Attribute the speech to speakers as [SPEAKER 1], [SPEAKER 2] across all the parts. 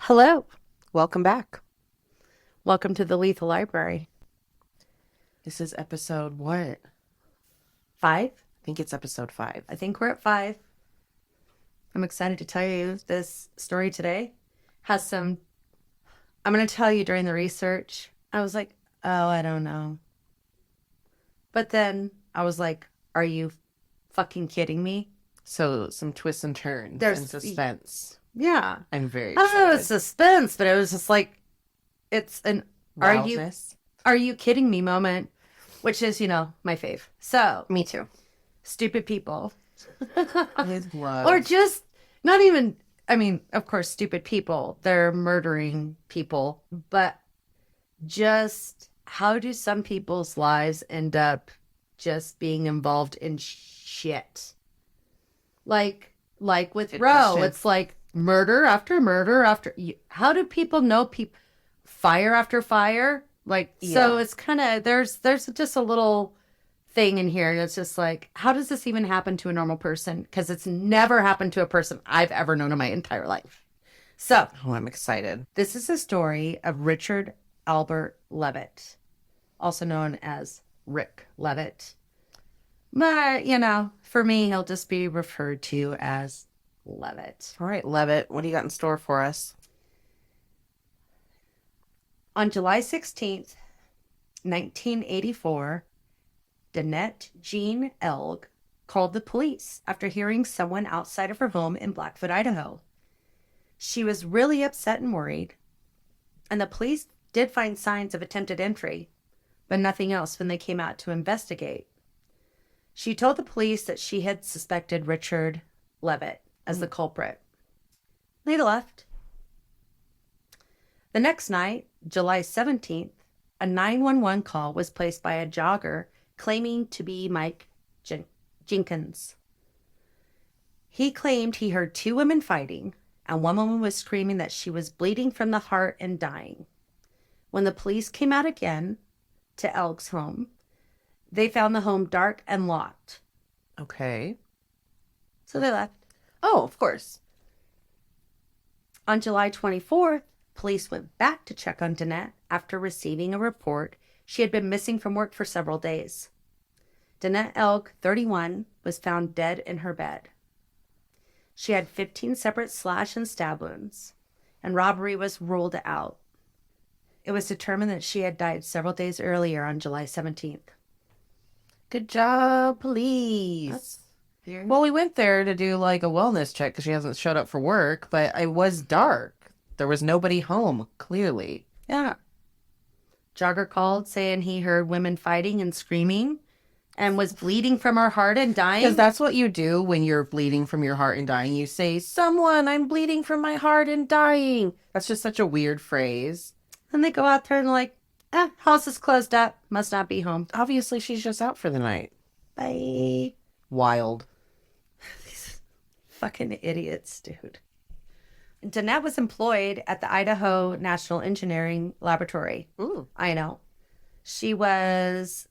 [SPEAKER 1] Hello.
[SPEAKER 2] Welcome back.
[SPEAKER 1] Welcome to the Lethal Library.
[SPEAKER 2] This is episode what?
[SPEAKER 1] 5?
[SPEAKER 2] I think it's episode 5.
[SPEAKER 1] I think we're at 5. I'm excited to tell you this story today. I'm going to tell you during the research, I was like, oh, I don't know. But then I was like, are you fucking kidding me?
[SPEAKER 2] So some twists and turns and suspense.
[SPEAKER 1] Yeah.
[SPEAKER 2] I'm very
[SPEAKER 1] I don't know,
[SPEAKER 2] excited.
[SPEAKER 1] it's suspense, but it was just like, it's an
[SPEAKER 2] Wildness.
[SPEAKER 1] are you kidding me moment, which is, my fave. So,
[SPEAKER 2] Me too.
[SPEAKER 1] stupid people.
[SPEAKER 2] With love.
[SPEAKER 1] Or just not even, of course, stupid people. They're murdering people. But just how do some people's lives end up just being involved in shit? Like with
[SPEAKER 2] Good
[SPEAKER 1] Roe,
[SPEAKER 2] question.
[SPEAKER 1] it's like murder after murder after. How do people know people? Fire after fire? So it's kind of, there's just a little thing in here that's just like, how does this even happen to a normal person? Because it's never happened to a person I've ever known in my entire life. So
[SPEAKER 2] Oh, I'm excited.
[SPEAKER 1] this is the story of Richard Albert Leavitt, also known as Rick Leavitt. But, for me, he'll just be referred to as Leavitt.
[SPEAKER 2] All right, Leavitt, what do you got in store for us?
[SPEAKER 1] On July 16th, 1984, Danette Jean Elg called the police after hearing someone outside of her home in Blackfoot, Idaho. She was really upset and worried, and the police did find signs of attempted entry, but nothing else when they came out to investigate. She told the police that she had suspected Richard Leavitt as the culprit. They left. The next night, July 17th, a 911 call was placed by a jogger claiming to be Mike Jenkins. He claimed he heard 2 women fighting, and one woman was screaming that she was bleeding from the heart and dying. When the police came out again to Elg's home, they found the home dark and locked.
[SPEAKER 2] Okay.
[SPEAKER 1] So they left.
[SPEAKER 2] Oh, of course.
[SPEAKER 1] On July 24th, police went back to check on Danette after receiving a report she had been missing from work for several days. Danette Elg, 31, was found dead in her bed. She had 15 separate slash and stab wounds, and robbery was ruled out. It was determined that she had died several days earlier on July 17th.
[SPEAKER 2] Good job, police. Well, we went there to do like a wellness check because she hasn't showed up for work, but it was dark. There was nobody home, clearly.
[SPEAKER 1] Yeah. Jogger called saying he heard women fighting and screaming and was bleeding from her heart and dying.
[SPEAKER 2] Because that's what you do when you're bleeding from your heart and dying. You say, someone, I'm bleeding from my heart and dying. That's just such a weird phrase.
[SPEAKER 1] And they go out there and like, house is closed up. Must not be home.
[SPEAKER 2] Obviously, she's just out for the night.
[SPEAKER 1] Bye.
[SPEAKER 2] Wild.
[SPEAKER 1] These fucking idiots, dude. Danette was employed at the Idaho National Engineering Laboratory.
[SPEAKER 2] Ooh.
[SPEAKER 1] I know. She was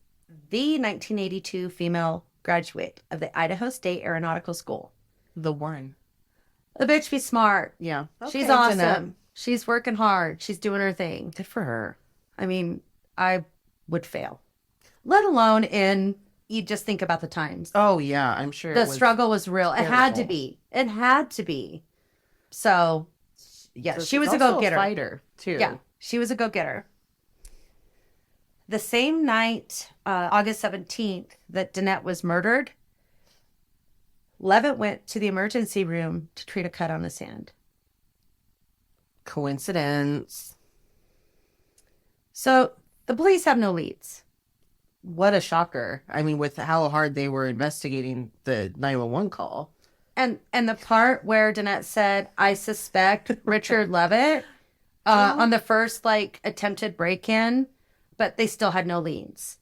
[SPEAKER 1] the 1982 female graduate of the Idaho State Aeronautical School.
[SPEAKER 2] The one.
[SPEAKER 1] The bitch be smart.
[SPEAKER 2] Yeah.
[SPEAKER 1] She's
[SPEAKER 2] Okay,
[SPEAKER 1] awesome.
[SPEAKER 2] Danette.
[SPEAKER 1] She's working hard. She's doing her thing.
[SPEAKER 2] Good for her.
[SPEAKER 1] I would fail. Let alone you just think about the times.
[SPEAKER 2] Oh, yeah, I'm sure
[SPEAKER 1] The struggle was real. It had to
[SPEAKER 2] terrible.
[SPEAKER 1] be. It had to be. So, yeah,
[SPEAKER 2] So
[SPEAKER 1] she was
[SPEAKER 2] she's
[SPEAKER 1] a
[SPEAKER 2] also
[SPEAKER 1] go-getter.
[SPEAKER 2] Fighter, too.
[SPEAKER 1] Yeah, she was a go-getter. The same night, August 17th, that Danette was murdered, Leavitt went to the emergency room to treat a cut on his hand.
[SPEAKER 2] Coincidence.
[SPEAKER 1] So the police have no leads.
[SPEAKER 2] What a shocker. With how hard they were investigating the 911 call.
[SPEAKER 1] And the part where Danette said, I suspect Richard Leavitt on the first attempted break-in, but they still had no leads.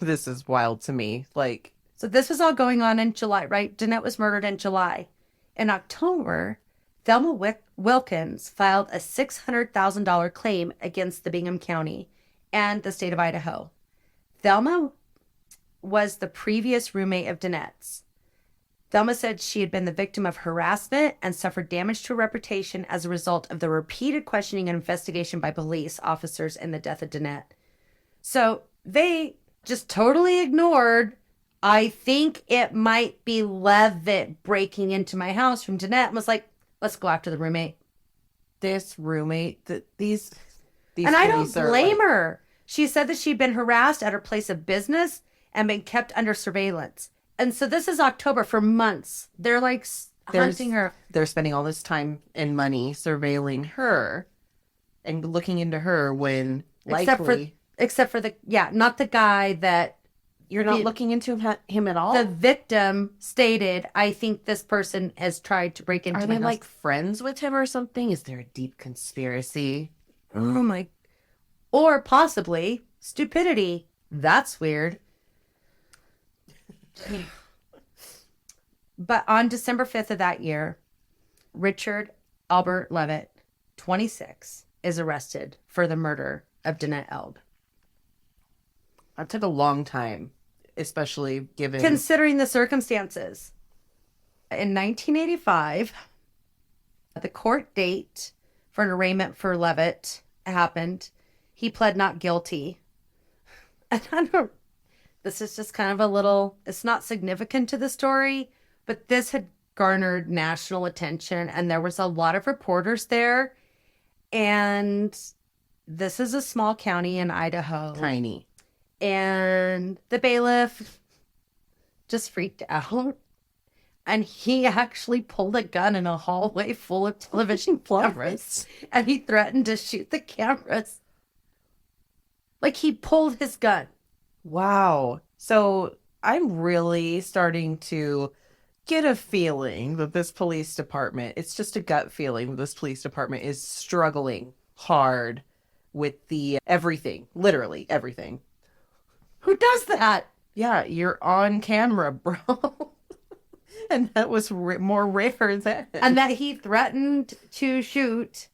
[SPEAKER 2] This is wild to me.
[SPEAKER 1] So this was all going on in July, right? Danette was murdered in July. In October, Thelma Wilkins filed a $600,000 claim against the Bingham County and the state of Idaho. Thelma was the previous roommate of Danette's. Thelma said she had been the victim of harassment and suffered damage to her reputation as a result of the repeated questioning and investigation by police officers in the death of Danette. So they just totally ignored, I think it might be Leavitt breaking into my house from Danette, and was like, let's go after the roommate.
[SPEAKER 2] This roommate, these
[SPEAKER 1] and I don't blame her. She said that she'd been harassed at her place of business and been kept under surveillance. And so this is October. For months. They're like hunting her.
[SPEAKER 2] They're spending all this time and money surveilling her and looking into her when likely...
[SPEAKER 1] Except for not the guy that...
[SPEAKER 2] You're not looking into him at all?
[SPEAKER 1] The victim stated, I think this person has tried to break into my house.
[SPEAKER 2] Are they like friends with him or something? Is there a deep conspiracy?
[SPEAKER 1] Oh my... Or possibly stupidity. That's weird. But on December 5th of that year, Richard Albert Leavitt, 26, is arrested for the murder of Danette Elg.
[SPEAKER 2] That took a long time, especially given...
[SPEAKER 1] Considering the circumstances. In 1985, the court date for an arraignment for Leavitt happened. He pled not guilty. And this is just kind of a little... It's not significant to the story, but this had garnered national attention, and there was a lot of reporters there. And this is a small county in Idaho.
[SPEAKER 2] Tiny.
[SPEAKER 1] And the bailiff just freaked out. And he actually pulled a gun in a hallway full of television cameras. And he threatened to shoot the cameras. Like, he pulled his gun.
[SPEAKER 2] Wow. So I'm really starting to get a feeling that this police department, it's just a gut feeling that this police department is struggling hard with the everything, literally everything.
[SPEAKER 1] Who does that?
[SPEAKER 2] Yeah, you're on camera, bro. And that was more rare than...
[SPEAKER 1] And that he threatened to shoot,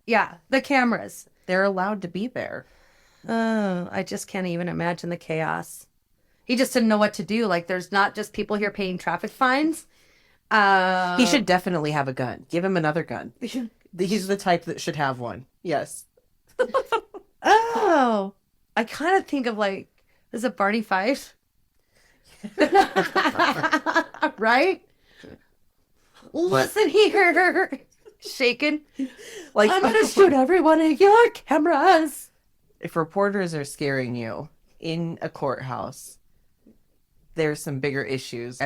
[SPEAKER 1] the cameras.
[SPEAKER 2] They're allowed to be there.
[SPEAKER 1] Oh, I just can't even imagine the chaos. He just didn't know what to do. Like, there's not just people here paying traffic fines.
[SPEAKER 2] He should definitely have a gun. Give him another gun. He's the type that should have one. Yes.
[SPEAKER 1] Oh, I kind of think of like, is it Barney Fife? Right? Listen here. Shaking. Like, I'm going to shoot every one of your cameras.
[SPEAKER 2] If reporters are scaring you in a courthouse, there's some bigger issues.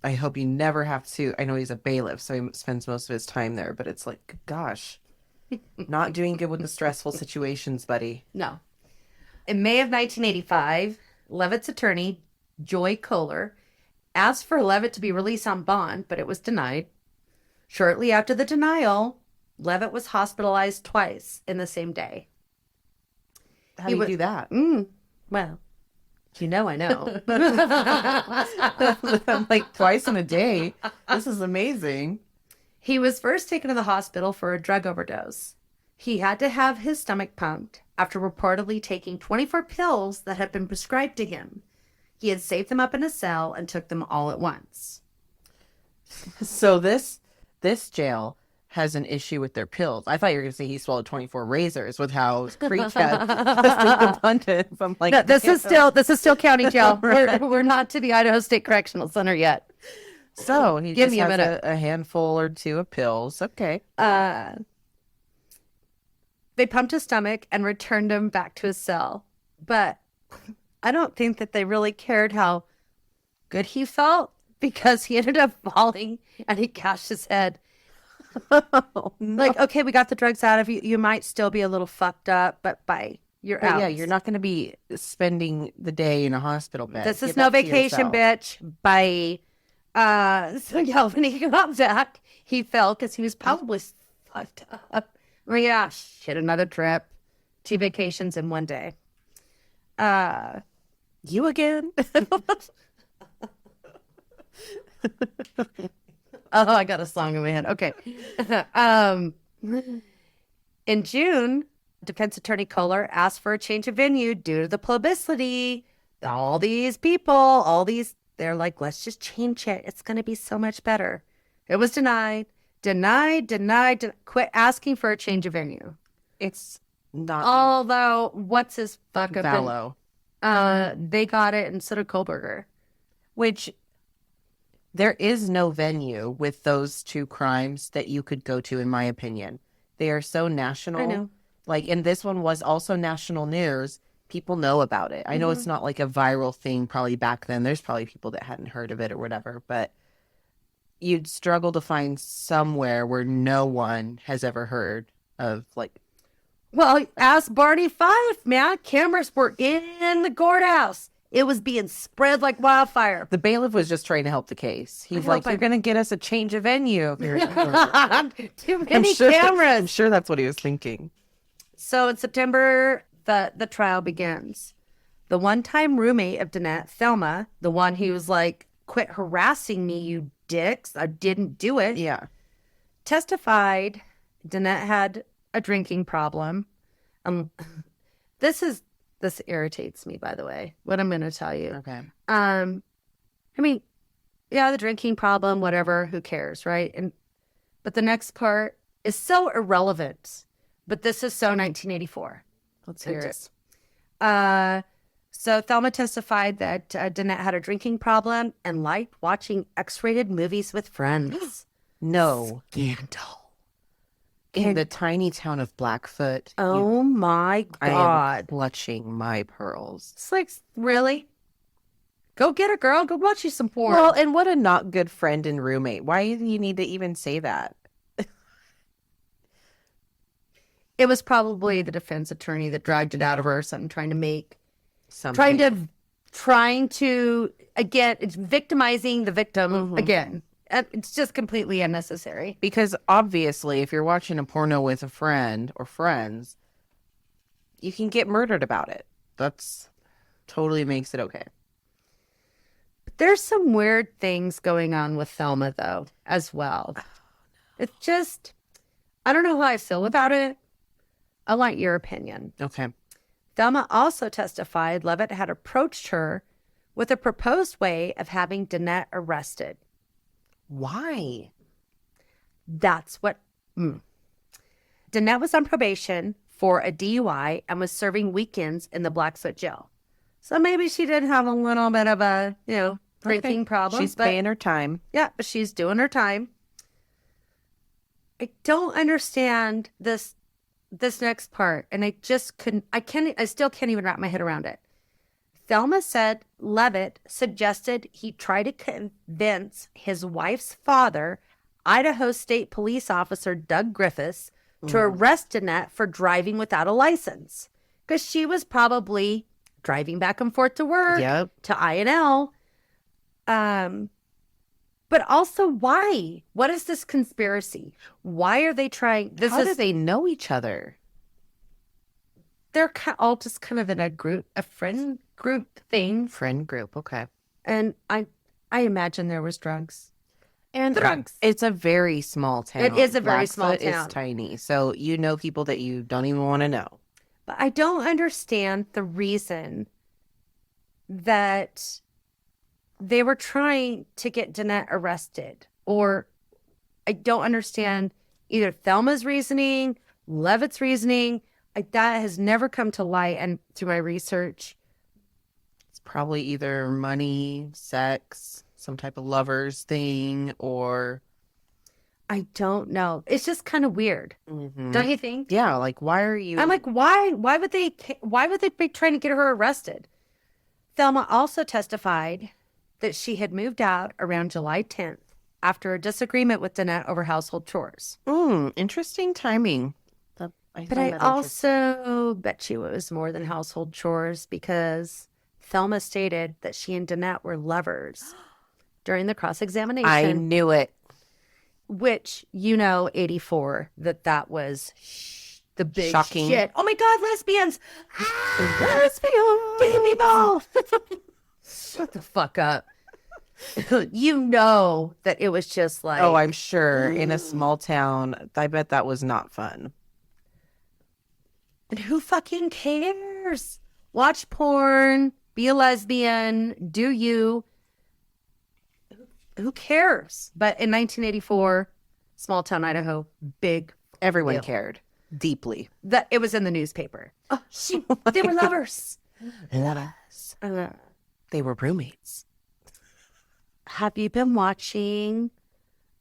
[SPEAKER 2] I hope you never have to. I know he's a bailiff, so he spends most of his time there, but it's like, gosh, not doing good with the stressful situations, buddy.
[SPEAKER 1] No. In May of 1985, Leavitt's attorney, Joy Kohler, asked for Leavitt to be released on bond, but it was denied. Shortly after the denial, Leavitt was hospitalized twice in the same day.
[SPEAKER 2] How do you do that?
[SPEAKER 1] Well, you know I know.
[SPEAKER 2] I'm like, twice in a day. This is amazing.
[SPEAKER 1] He was first taken to the hospital for a drug overdose. He had to have his stomach pumped after reportedly taking 24 pills that had been prescribed to him. He had saved them up in a cell and took them all at once.
[SPEAKER 2] So this jail has an issue with their pills. I thought you were going to say he swallowed 24 razors with how Creech had abundance. I'm like,
[SPEAKER 1] no, this is still county jail. Right. We're not to the Idaho State Correctional Center yet.
[SPEAKER 2] So he
[SPEAKER 1] Give
[SPEAKER 2] just
[SPEAKER 1] me a
[SPEAKER 2] has
[SPEAKER 1] minute.
[SPEAKER 2] a handful or two of pills. Okay.
[SPEAKER 1] They pumped his stomach and returned him back to his cell. But I don't think that they really cared how good he felt, because he ended up falling and he cashed his head.
[SPEAKER 2] Oh, no.
[SPEAKER 1] Like, okay, we got the drugs out of you. You might still be a little fucked up, but bye. You're out.
[SPEAKER 2] Yeah, you're not going to be spending the day in a hospital bed.
[SPEAKER 1] This is no vacation, bitch. Bye. So yeah, when he got back, he fell because he was probably fucked up. Well, yeah, shit, another trip. 2 vacations in one day.
[SPEAKER 2] You again?
[SPEAKER 1] Oh, I got a song in my head. Okay. In June, defense attorney Kohler asked for a change of venue due to the publicity. All these people, all these They're like, let's just change it. It's going to be so much better. It was denied. Quit asking for a change of venue.
[SPEAKER 2] It's not
[SPEAKER 1] Although, what's his fuck up?
[SPEAKER 2] Vallow.
[SPEAKER 1] They got it instead of Kohlberger.
[SPEAKER 2] Which there is no venue with those two crimes that you could go to, in my opinion. They are so national.
[SPEAKER 1] I know.
[SPEAKER 2] Like, and this one was also national news. People know about it. I know it's not like a viral thing probably back then. There's probably people that hadn't heard of it or whatever, but you'd struggle to find somewhere where no one has ever heard of, like...
[SPEAKER 1] Well, ask Barney Fife, man. Cameras were in the courthouse. It was being spread like wildfire.
[SPEAKER 2] The bailiff was just trying to help the case. He's like, you're going to get us a change of venue.
[SPEAKER 1] Too many cameras.
[SPEAKER 2] I'm sure that's what he was thinking.
[SPEAKER 1] So in September, the trial begins. The one-time roommate of Danette, Thelma, the one who was like, quit harassing me, you dicks. I didn't do it.
[SPEAKER 2] Yeah.
[SPEAKER 1] Testified Danette had a drinking problem. This irritates me, by the way, what I'm going to tell you.
[SPEAKER 2] Okay.
[SPEAKER 1] I mean, yeah, the drinking problem, whatever, who cares, right? But the next part is so irrelevant. But this is so 1984.
[SPEAKER 2] Let's hear it.
[SPEAKER 1] So Thelma testified that Danette had a drinking problem and liked watching X-rated movies with friends.
[SPEAKER 2] No.
[SPEAKER 1] Scandal.
[SPEAKER 2] In the tiny town of Blackfoot.
[SPEAKER 1] Oh my
[SPEAKER 2] I am
[SPEAKER 1] God.
[SPEAKER 2] clutching my pearls.
[SPEAKER 1] It's like, really? Go get a girl. Go watch you some porn.
[SPEAKER 2] Well, and what a not good friend and roommate. Why do you need to even say that?
[SPEAKER 1] It was probably the defense attorney that dragged it out of her or something, trying to, again, it's victimizing the victim again. It's just completely unnecessary.
[SPEAKER 2] Because obviously, if you're watching a porno with a friend or friends, you can get murdered about it. That's totally makes it okay.
[SPEAKER 1] But there's some weird things going on with Thelma, though, as well. It's just, I don't know how I feel about it. I want your opinion.
[SPEAKER 2] Okay.
[SPEAKER 1] Thelma also testified Leavitt had approached her with a proposed way of having Danette arrested.
[SPEAKER 2] Why?
[SPEAKER 1] That's what... Danette was on probation for a DUI and was serving weekends in the Blackfoot jail. So maybe she did have a little bit of a, drinking problem.
[SPEAKER 2] She's paying her time.
[SPEAKER 1] Yeah, but she's doing her time. I don't understand this next part, and I still can't even wrap my head around it. Thelma said Leavitt suggested he try to convince his wife's father, Idaho State Police Officer Doug Griffiths, to arrest Danette for driving without a license. Because she was probably driving back and forth to work, to INL. But also, why? What is this conspiracy? Why are they trying?
[SPEAKER 2] How do they know each other?
[SPEAKER 1] They're all just kind of in a friend group thing.
[SPEAKER 2] Friend group, okay.
[SPEAKER 1] And I imagine there was drugs. And drugs.
[SPEAKER 2] It's a very small town.
[SPEAKER 1] It is a very small town.
[SPEAKER 2] It's tiny. So you know people that you don't even want to know.
[SPEAKER 1] But I don't understand the reason that they were trying to get Danette arrested. Or I don't understand either Thelma's reasoning, Leavitt's reasoning. That has never come to light, and through my research.
[SPEAKER 2] It's probably either money, sex, some type of lovers thing, or...
[SPEAKER 1] I don't know. It's just kind of weird. Don't you think?
[SPEAKER 2] Yeah, like, why are you...
[SPEAKER 1] I'm like, why would they be trying to get her arrested? Thelma also testified that she had moved out around July 10th after a disagreement with Danette over household chores.
[SPEAKER 2] Interesting timing.
[SPEAKER 1] But I also bet you it was more than household chores, because Thelma stated that she and Danette were lovers during the cross-examination.
[SPEAKER 2] I knew it.
[SPEAKER 1] Which, 84, that was the big
[SPEAKER 2] shocking
[SPEAKER 1] shit. Oh my God, lesbians! Lesbians! Give me both! Shut the fuck up. That it was just like...
[SPEAKER 2] Oh, I'm sure. In a small town, I bet that was not fun.
[SPEAKER 1] And who fucking cares? Watch porn, be a lesbian, do you. who cares? But in 1984, small town Idaho, big
[SPEAKER 2] Everyone
[SPEAKER 1] deal.
[SPEAKER 2] cared deeply.
[SPEAKER 1] That it was in the newspaper. Oh, they were lovers.
[SPEAKER 2] Lovers. They were roommates.
[SPEAKER 1] Have you been watching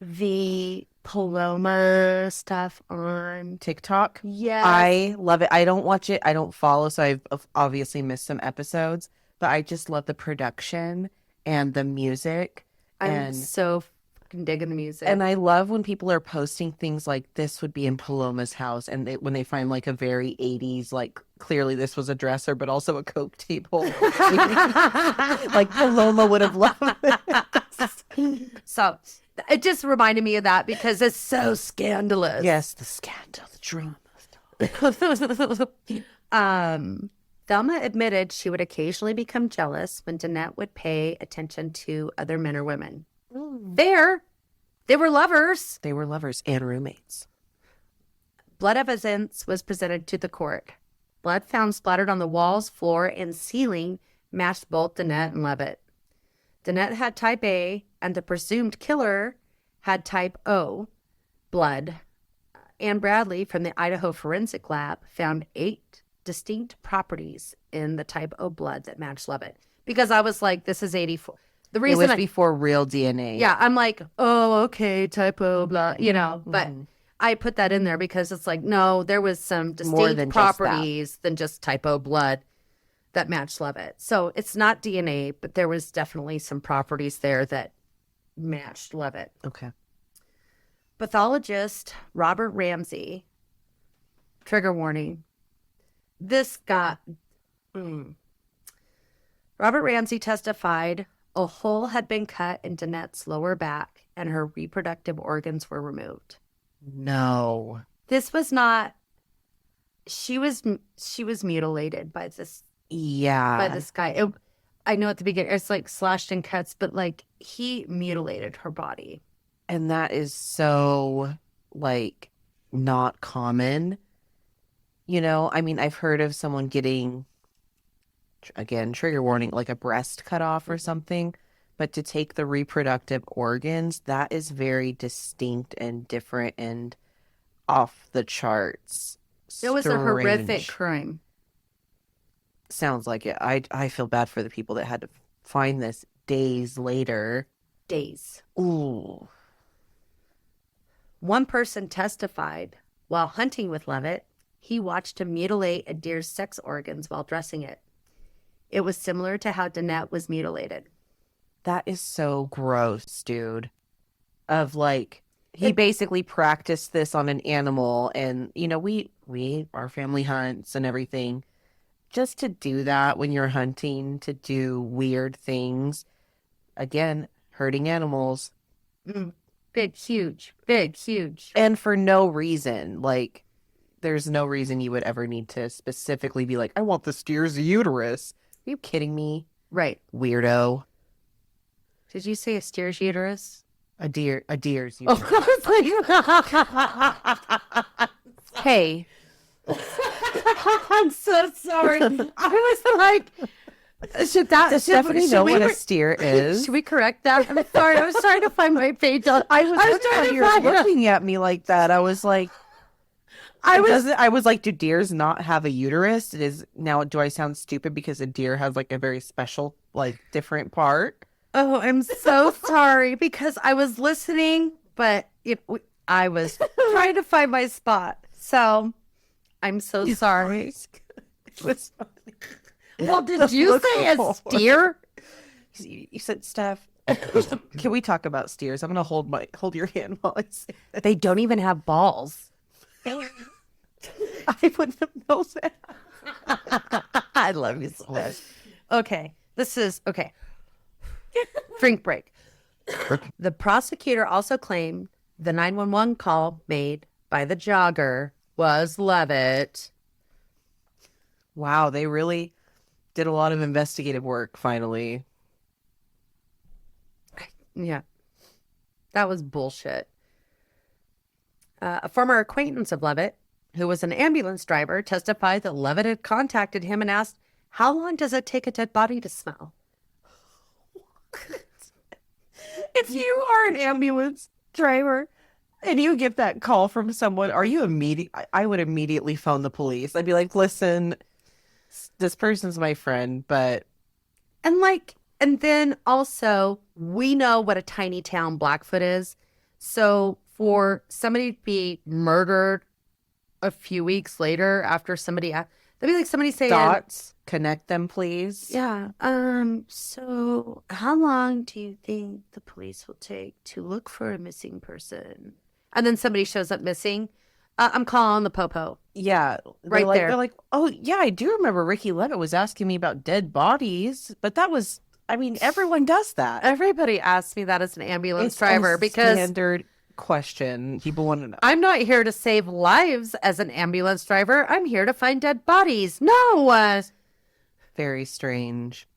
[SPEAKER 1] the Paloma stuff on
[SPEAKER 2] TikTok?
[SPEAKER 1] Yes.
[SPEAKER 2] I love it. I don't watch it. I don't follow, so I've obviously missed some episodes, but I just love the production and the music.
[SPEAKER 1] I'm so fucking digging the music.
[SPEAKER 2] And I love when people are posting things like this would be in Paloma's house, and when they find like a very 80s, like clearly this was a dresser, but also a Coke table. Like Paloma would have loved it.
[SPEAKER 1] So it just reminded me of that because it's so scandalous.
[SPEAKER 2] Yes, the scandal, the drama.
[SPEAKER 1] Thelma admitted she would occasionally become jealous when Danette would pay attention to other men or women. They were lovers.
[SPEAKER 2] They were lovers and roommates.
[SPEAKER 1] Blood evidence was presented to the court. Blood found splattered on the walls, floor, and ceiling matched both Danette and Leavitt. Danette had type A, and the presumed killer had type O blood. Ann Bradley from the Idaho Forensic Lab found 8 distinct properties in the type O blood that matched Leavitt. Because I was like, this is 84. The reason
[SPEAKER 2] it was before real DNA.
[SPEAKER 1] Yeah, I'm like, oh, okay, type O blood, but I put that in there because it's like, no, there was some distinct properties than just type O blood that matched Leavitt. So it's not DNA, but there was definitely some properties there that matched Leavitt.
[SPEAKER 2] Okay.
[SPEAKER 1] Pathologist Robert Ramsey, trigger warning. This guy, Robert Ramsey testified a hole had been cut in Danette's lower back and her reproductive organs were removed.
[SPEAKER 2] No.
[SPEAKER 1] This was not, she was mutilated by this.
[SPEAKER 2] Yeah.
[SPEAKER 1] By this guy. I know at the beginning, it's like slashed and cuts, but like he mutilated her body.
[SPEAKER 2] And that is so like not common. I mean, I've heard of someone getting, again, trigger warning, like a breast cut off or something. But to take the reproductive organs, that is very distinct and different and off the charts.
[SPEAKER 1] It was a horrific crime.
[SPEAKER 2] Sounds like it. I feel bad for the people that had to find this days later.
[SPEAKER 1] Days.
[SPEAKER 2] Ooh.
[SPEAKER 1] One person testified while hunting with Leavitt, he watched him mutilate a deer's sex organs while dressing it. It was similar to how Danette was mutilated.
[SPEAKER 2] That is so gross, dude. Of like, he basically practiced this on an animal, and our family hunts and everything. Just to do that when you're hunting, to do weird things, again, hurting animals.
[SPEAKER 1] Big, huge.
[SPEAKER 2] And for no reason. Like, there's no reason you would ever need to specifically be like, I want the steer's uterus. Are you kidding me?
[SPEAKER 1] Right.
[SPEAKER 2] Weirdo.
[SPEAKER 1] Did you say a steer's uterus?
[SPEAKER 2] A deer's uterus.
[SPEAKER 1] Hey. I'm so sorry. I was like,
[SPEAKER 2] does Stephanie know what a steer is?
[SPEAKER 1] Should we correct that? I'm sorry. I was trying to find my page. I was trying to find
[SPEAKER 2] looking at me like that. I was like, I was like, do deers not have a uterus? It is now. Do I sound stupid because a deer has like a very special, like different part?
[SPEAKER 1] Oh, I'm so sorry because I was listening, but I was trying to find my spot. So I'm so sorry. Well, did you say a steer?
[SPEAKER 2] You said, Steph, can we talk about steers? I'm going to hold your hand while I say that.
[SPEAKER 1] They don't even have balls.
[SPEAKER 2] I wouldn't have known that.
[SPEAKER 1] I love you so much. Okay. Okay. Drink break. The prosecutor also claimed the 911 call made by the jogger was Leavitt.
[SPEAKER 2] Wow, they really did a lot of investigative work, finally.
[SPEAKER 1] Yeah. That was bullshit. A former acquaintance of Leavitt, who was an ambulance driver, testified that Leavitt had contacted him and asked, how long does it take a dead body to smell?
[SPEAKER 2] If you are an ambulance driver and you get that call from someone, I would immediately phone the police. I'd be like, listen, this person's my friend, but.
[SPEAKER 1] And then also, we know what a tiny town Blackfoot is. So for somebody to be murdered a few weeks later after that'd be like somebody saying,
[SPEAKER 2] Thoughts, connect them, please.
[SPEAKER 1] Yeah. So how long do you think the police will take to look for a missing person? And then somebody shows up missing. I'm calling the popo.
[SPEAKER 2] Yeah.
[SPEAKER 1] Right there.
[SPEAKER 2] They're like, oh, yeah, I do remember Ricky Leavitt was asking me about dead bodies, but that was, I mean, everyone does that.
[SPEAKER 1] Everybody asks me that as an ambulance
[SPEAKER 2] It's
[SPEAKER 1] driver
[SPEAKER 2] a
[SPEAKER 1] because
[SPEAKER 2] standard question. People want to know.
[SPEAKER 1] I'm not here to save lives as an ambulance driver. I'm here to find dead bodies. No.
[SPEAKER 2] Very strange.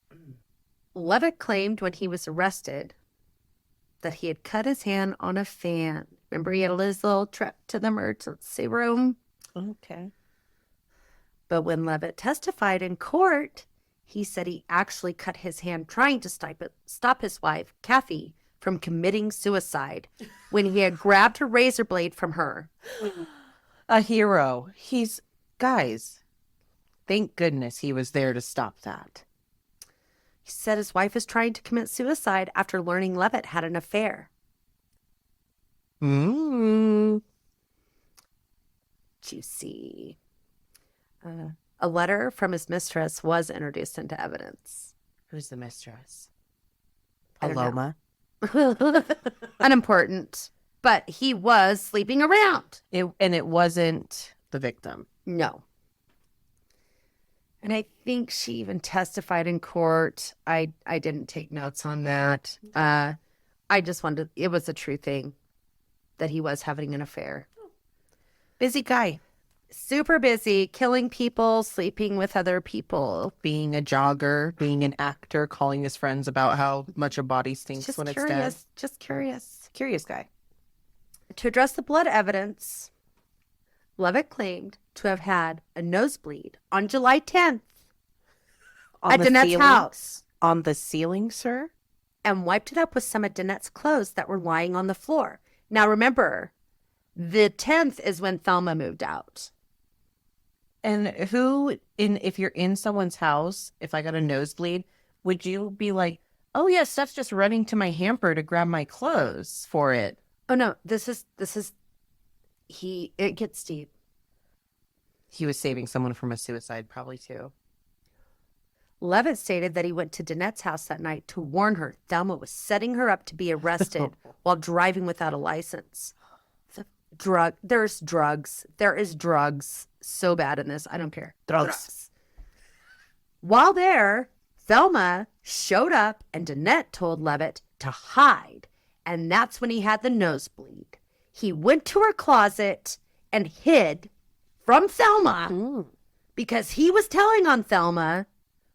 [SPEAKER 1] Leavitt claimed when he was arrested that he had cut his hand on a fan. Remember, he had his little trip to the emergency room?
[SPEAKER 2] Okay.
[SPEAKER 1] But when Leavitt testified in court, he said he actually cut his hand trying to stop his wife, Kathy, from committing suicide when he had grabbed her razor blade from her.
[SPEAKER 2] A hero. Guys, thank goodness he was there to stop that.
[SPEAKER 1] He said his wife was trying to commit suicide after learning Leavitt had an affair. Juicy. A letter from his mistress was introduced into evidence.
[SPEAKER 2] Who's the mistress?
[SPEAKER 1] I don't know.
[SPEAKER 2] Paloma?
[SPEAKER 1] Unimportant. But he was sleeping around.
[SPEAKER 2] It wasn't the victim.
[SPEAKER 1] No. And I think she even testified in court. I didn't take notes on that. I just wanted, it was a true thing that he was having an affair.
[SPEAKER 2] Busy guy.
[SPEAKER 1] Super busy, killing people, sleeping with other people.
[SPEAKER 2] Being a jogger, being an actor, calling his friends about how much a body stinks
[SPEAKER 1] Just
[SPEAKER 2] when
[SPEAKER 1] curious,
[SPEAKER 2] it's dead.
[SPEAKER 1] just curious.
[SPEAKER 2] Curious guy.
[SPEAKER 1] To address the blood evidence, Leavitt claimed to have had a nosebleed on July 10th at Danette's house.
[SPEAKER 2] On the ceiling, sir?
[SPEAKER 1] And wiped it up with some of Danette's clothes that were lying on the floor. Now remember, the 10th is when Thelma moved out.
[SPEAKER 2] And if you're in someone's house, if I got a nosebleed, would you be like, oh yeah, Steph's just running to my hamper to grab my clothes for it?
[SPEAKER 1] Oh no, it gets deep.
[SPEAKER 2] He was saving someone from a suicide, probably too.
[SPEAKER 1] Leavitt stated that he went to Danette's house that night to warn her Thelma was setting her up to be arrested while driving without a license. There's drugs. There is drugs so bad in this. I don't care. Drugs. While there, Thelma showed up and Danette told Leavitt to hide. And that's when he had the nosebleed. He went to her closet and hid from Thelma because he was telling on Thelma,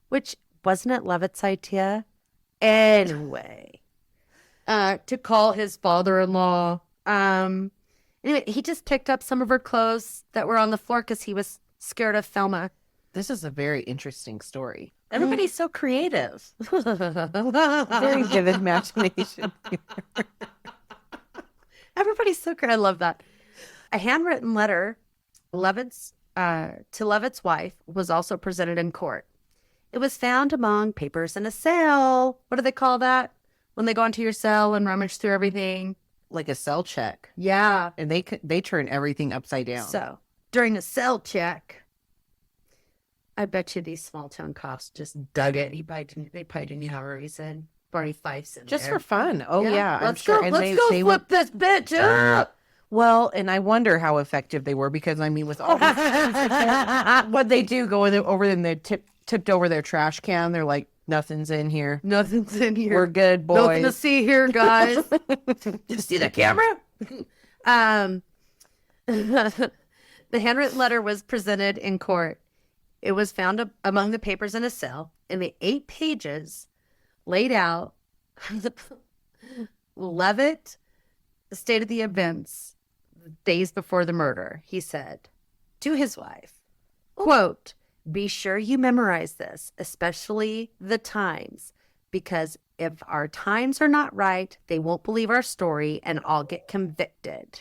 [SPEAKER 1] which wasn't it Leavitt's idea? Anyway, to call his father-in-law. Anyway, he just picked up some of her clothes that were on the floor because he was scared of Thelma.
[SPEAKER 2] This is a very interesting story. Everybody's so creative. Very vivid imagination.
[SPEAKER 1] Everybody's so creative. I love that. A handwritten letter to Leavitt's wife was also presented in court. It was found among papers in a cell. What do they call that? When they go into your cell and rummage through everything?
[SPEAKER 2] Like a cell check.
[SPEAKER 1] Yeah.
[SPEAKER 2] And they turn everything upside down.
[SPEAKER 1] So during a cell check, I bet you these small town cops just dug it. They probably didn't have a reason. Barney Fife's in
[SPEAKER 2] Just
[SPEAKER 1] there.
[SPEAKER 2] for fun. Oh yeah, I'm
[SPEAKER 1] Let's
[SPEAKER 2] sure.
[SPEAKER 1] go.
[SPEAKER 2] And
[SPEAKER 1] Let's go flip this bitch up.
[SPEAKER 2] Well, and I wonder how effective they were because I mean, with all what they do, over and they tipped over their trash can. They're like, nothing's in here.
[SPEAKER 1] Nothing's in here.
[SPEAKER 2] We're good, boys.
[SPEAKER 1] Nothing to see here, guys. Just see the camera. The handwritten letter was presented in court. It was found among the papers in a cell. In the 8 pages laid out, Leavitt stated the events days before the murder. He said to his wife, quote, "Be sure you memorize this, especially the times, because If our times are not right, they won't believe our story and I'll get convicted.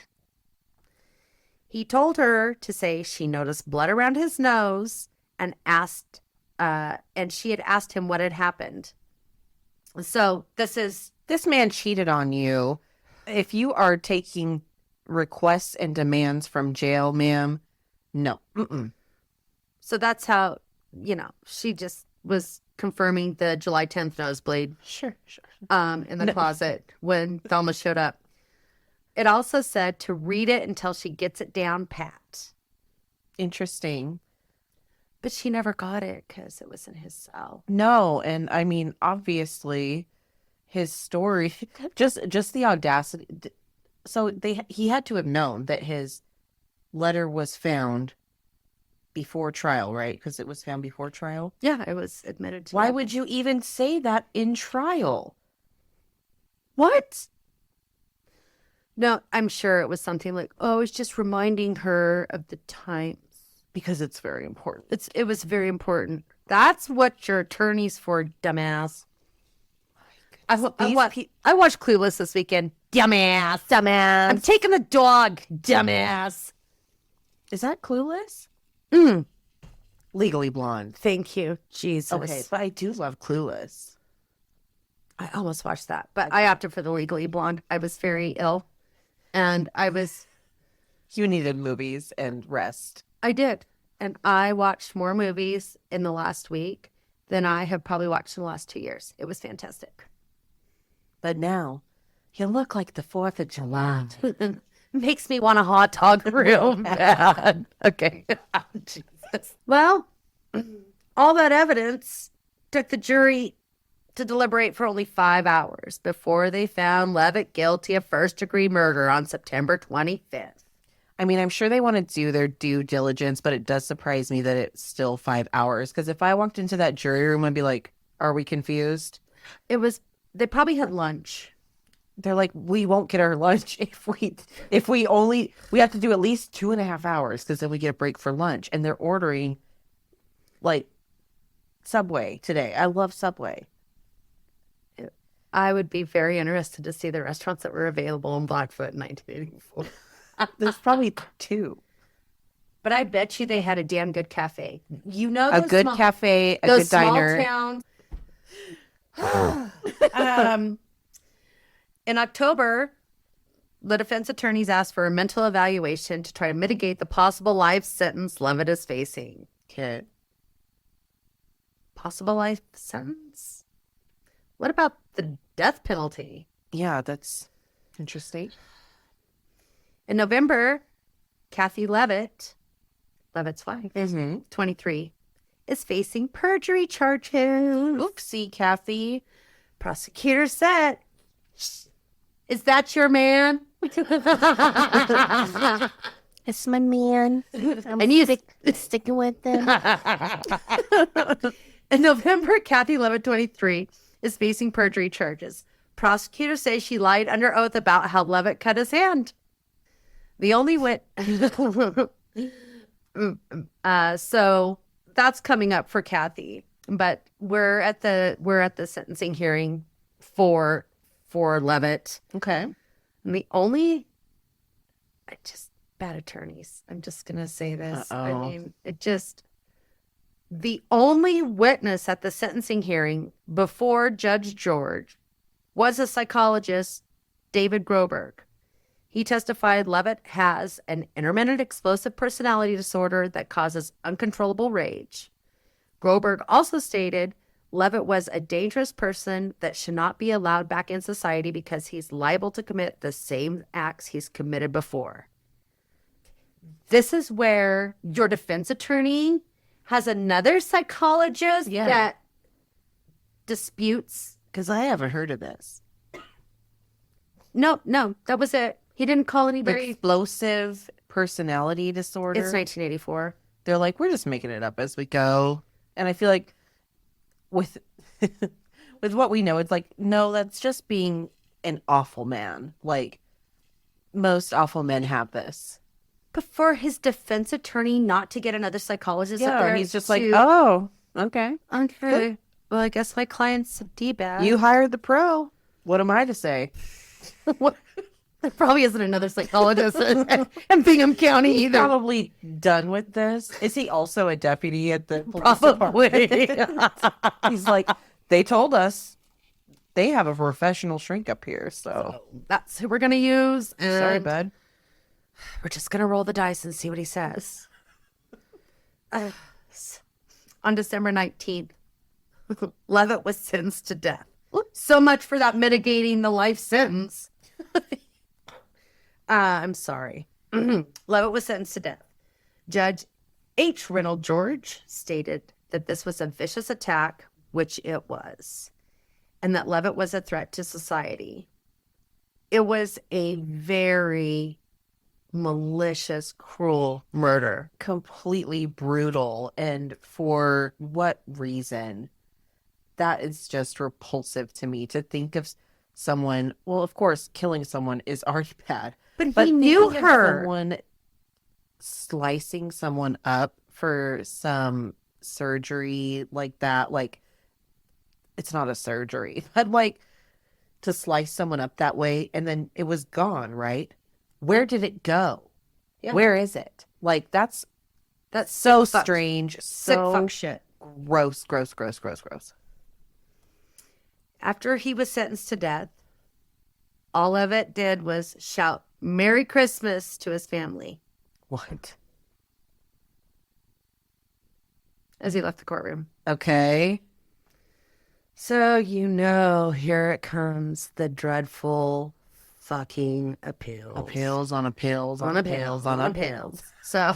[SPEAKER 1] He told her to say she noticed blood around his nose and she had asked him what had happened. So
[SPEAKER 2] this man cheated on you. If you are taking requests and demands from jail, ma'am, no. Mm-mm.
[SPEAKER 1] So that's how, she just was confirming the July 10th nosebleed.
[SPEAKER 2] Sure.
[SPEAKER 1] In the closet when Thelma showed up. It also said to read it until she gets it down pat.
[SPEAKER 2] Interesting.
[SPEAKER 1] But she never got it because it was in his cell.
[SPEAKER 2] No, and I mean, obviously, his story, just the audacity. So he had to have known that his letter was found before trial, right? Because it was found before trial.
[SPEAKER 1] Yeah, it was admitted to.
[SPEAKER 2] Why would you even say that in trial?
[SPEAKER 1] What? No, I'm sure it was something like, oh, it's just reminding her of the times.
[SPEAKER 2] Because it's very important.
[SPEAKER 1] It was very important. That's what your attorney's for, dumbass. I watched Clueless this weekend. Dumbass. I'm taking the dog. Dumbass.
[SPEAKER 2] Is that Clueless? Legally Blonde.
[SPEAKER 1] Thank you. Jesus.
[SPEAKER 2] Okay, but I do love Clueless.
[SPEAKER 1] I almost watched that, but I opted for the Legally Blonde. I was very ill, and
[SPEAKER 2] You needed movies and rest.
[SPEAKER 1] I did, and I watched more movies in the last week than I have probably watched in the last 2 years. It was fantastic.
[SPEAKER 2] But now, you look like the 4th of July.
[SPEAKER 1] Makes me want a hot dog real bad. Okay. Jesus. Well, all that evidence took the jury to deliberate for only 5 hours before they found Leavitt guilty of first-degree murder on September 25th.
[SPEAKER 2] I mean, I'm sure they want to do their due diligence, but it does surprise me that it's still 5 hours. Because if I walked into that jury room, I'd be like, are we confused?
[SPEAKER 1] They probably had lunch.
[SPEAKER 2] They're like, we won't get our lunch we have to do at least 2.5 hours because then we get a break for lunch. And they're ordering like Subway today. I love Subway.
[SPEAKER 1] I would be very interested to see the restaurants that were available in Blackfoot in 1984.
[SPEAKER 2] There's probably 2.
[SPEAKER 1] But I bet you they had a damn good cafe.
[SPEAKER 2] A good cafe, a good diner.
[SPEAKER 1] Small towns. In October, the defense attorneys asked for a mental evaluation to try to mitigate the possible life sentence Leavitt is facing.
[SPEAKER 2] Okay.
[SPEAKER 1] Possible life sentence? What about the death penalty?
[SPEAKER 2] Yeah, that's interesting.
[SPEAKER 1] In November, Kathy Leavitt, Leavitt's wife, 23, is facing perjury charges.
[SPEAKER 2] Oopsie, Kathy.
[SPEAKER 1] Prosecutor said, is that your man?
[SPEAKER 3] It's my man. Sticking with them.
[SPEAKER 1] In November, Kathy Leavitt, 23, is facing perjury charges. Prosecutors say she lied under oath about how Leavitt cut his hand. The only so that's coming up for Kathy, but we're at the sentencing hearing for Leavitt.
[SPEAKER 2] Okay.
[SPEAKER 1] And bad attorneys. I'm just gonna say this.
[SPEAKER 2] Uh-oh.
[SPEAKER 1] I mean, the only witness at the sentencing hearing before Judge George was a psychologist, David Groberg. He testified Leavitt has an intermittent explosive personality disorder that causes uncontrollable rage. Groberg also stated Leavitt was a dangerous person that should not be allowed back in society because he's liable to commit the same acts he's committed before. This is where your defense attorney has another psychologist that disputes.
[SPEAKER 2] Because I haven't heard of this.
[SPEAKER 1] No, that was it. He didn't call anybody.
[SPEAKER 2] Explosive personality disorder.
[SPEAKER 1] It's 1984.
[SPEAKER 2] They're like, we're just making it up as we go. And I feel like with what we know, it's like, no, that's just being an awful man. Like, most awful men have this.
[SPEAKER 1] But for his defense attorney not to get another psychologist up there,
[SPEAKER 2] and he's just like, oh, okay.
[SPEAKER 1] Okay. Well, I guess my client's a D-bag.
[SPEAKER 2] You hired the pro. What am I to say?
[SPEAKER 1] What? There probably isn't another psychologist in Bingham County
[SPEAKER 2] He's
[SPEAKER 1] either.
[SPEAKER 2] probably done with this. Is he also a deputy at the police
[SPEAKER 1] Probably.
[SPEAKER 2] department? He's like, they told us they have a professional shrink up here, so
[SPEAKER 1] That's who we're going to use. And
[SPEAKER 2] sorry, bud.
[SPEAKER 1] we're just going to roll the dice and see what he says. On December 19th, Leavitt was sentenced to death. So much for that mitigating the life sentence. I'm sorry. Leavitt was sentenced to death. Judge H. Reynolds George stated that this was a vicious attack, which it was, and that Leavitt was a threat to society. It was a very malicious, cruel murder.
[SPEAKER 2] Completely brutal, and for what reason? That is just repulsive to me to think of someone. Well, of course, killing someone is already bad,
[SPEAKER 1] But he knew
[SPEAKER 2] thinking of
[SPEAKER 1] her.
[SPEAKER 2] someone slicing someone up for some surgery like that, like it's not a surgery, but like to slice someone up that way and then it was gone, right? Where did it go?
[SPEAKER 1] Yeah.
[SPEAKER 2] Where is it? Like that's so strange,
[SPEAKER 1] Sick
[SPEAKER 2] so
[SPEAKER 1] fuck shit.
[SPEAKER 2] gross.
[SPEAKER 1] After he was sentenced to death, all of it did was shout Merry Christmas to his family
[SPEAKER 2] What?
[SPEAKER 1] as he left the courtroom.
[SPEAKER 2] Okay.
[SPEAKER 1] So, here it comes, the dreadful fucking appeals.
[SPEAKER 2] Appeals on appeals on appeals on appeals.
[SPEAKER 1] So,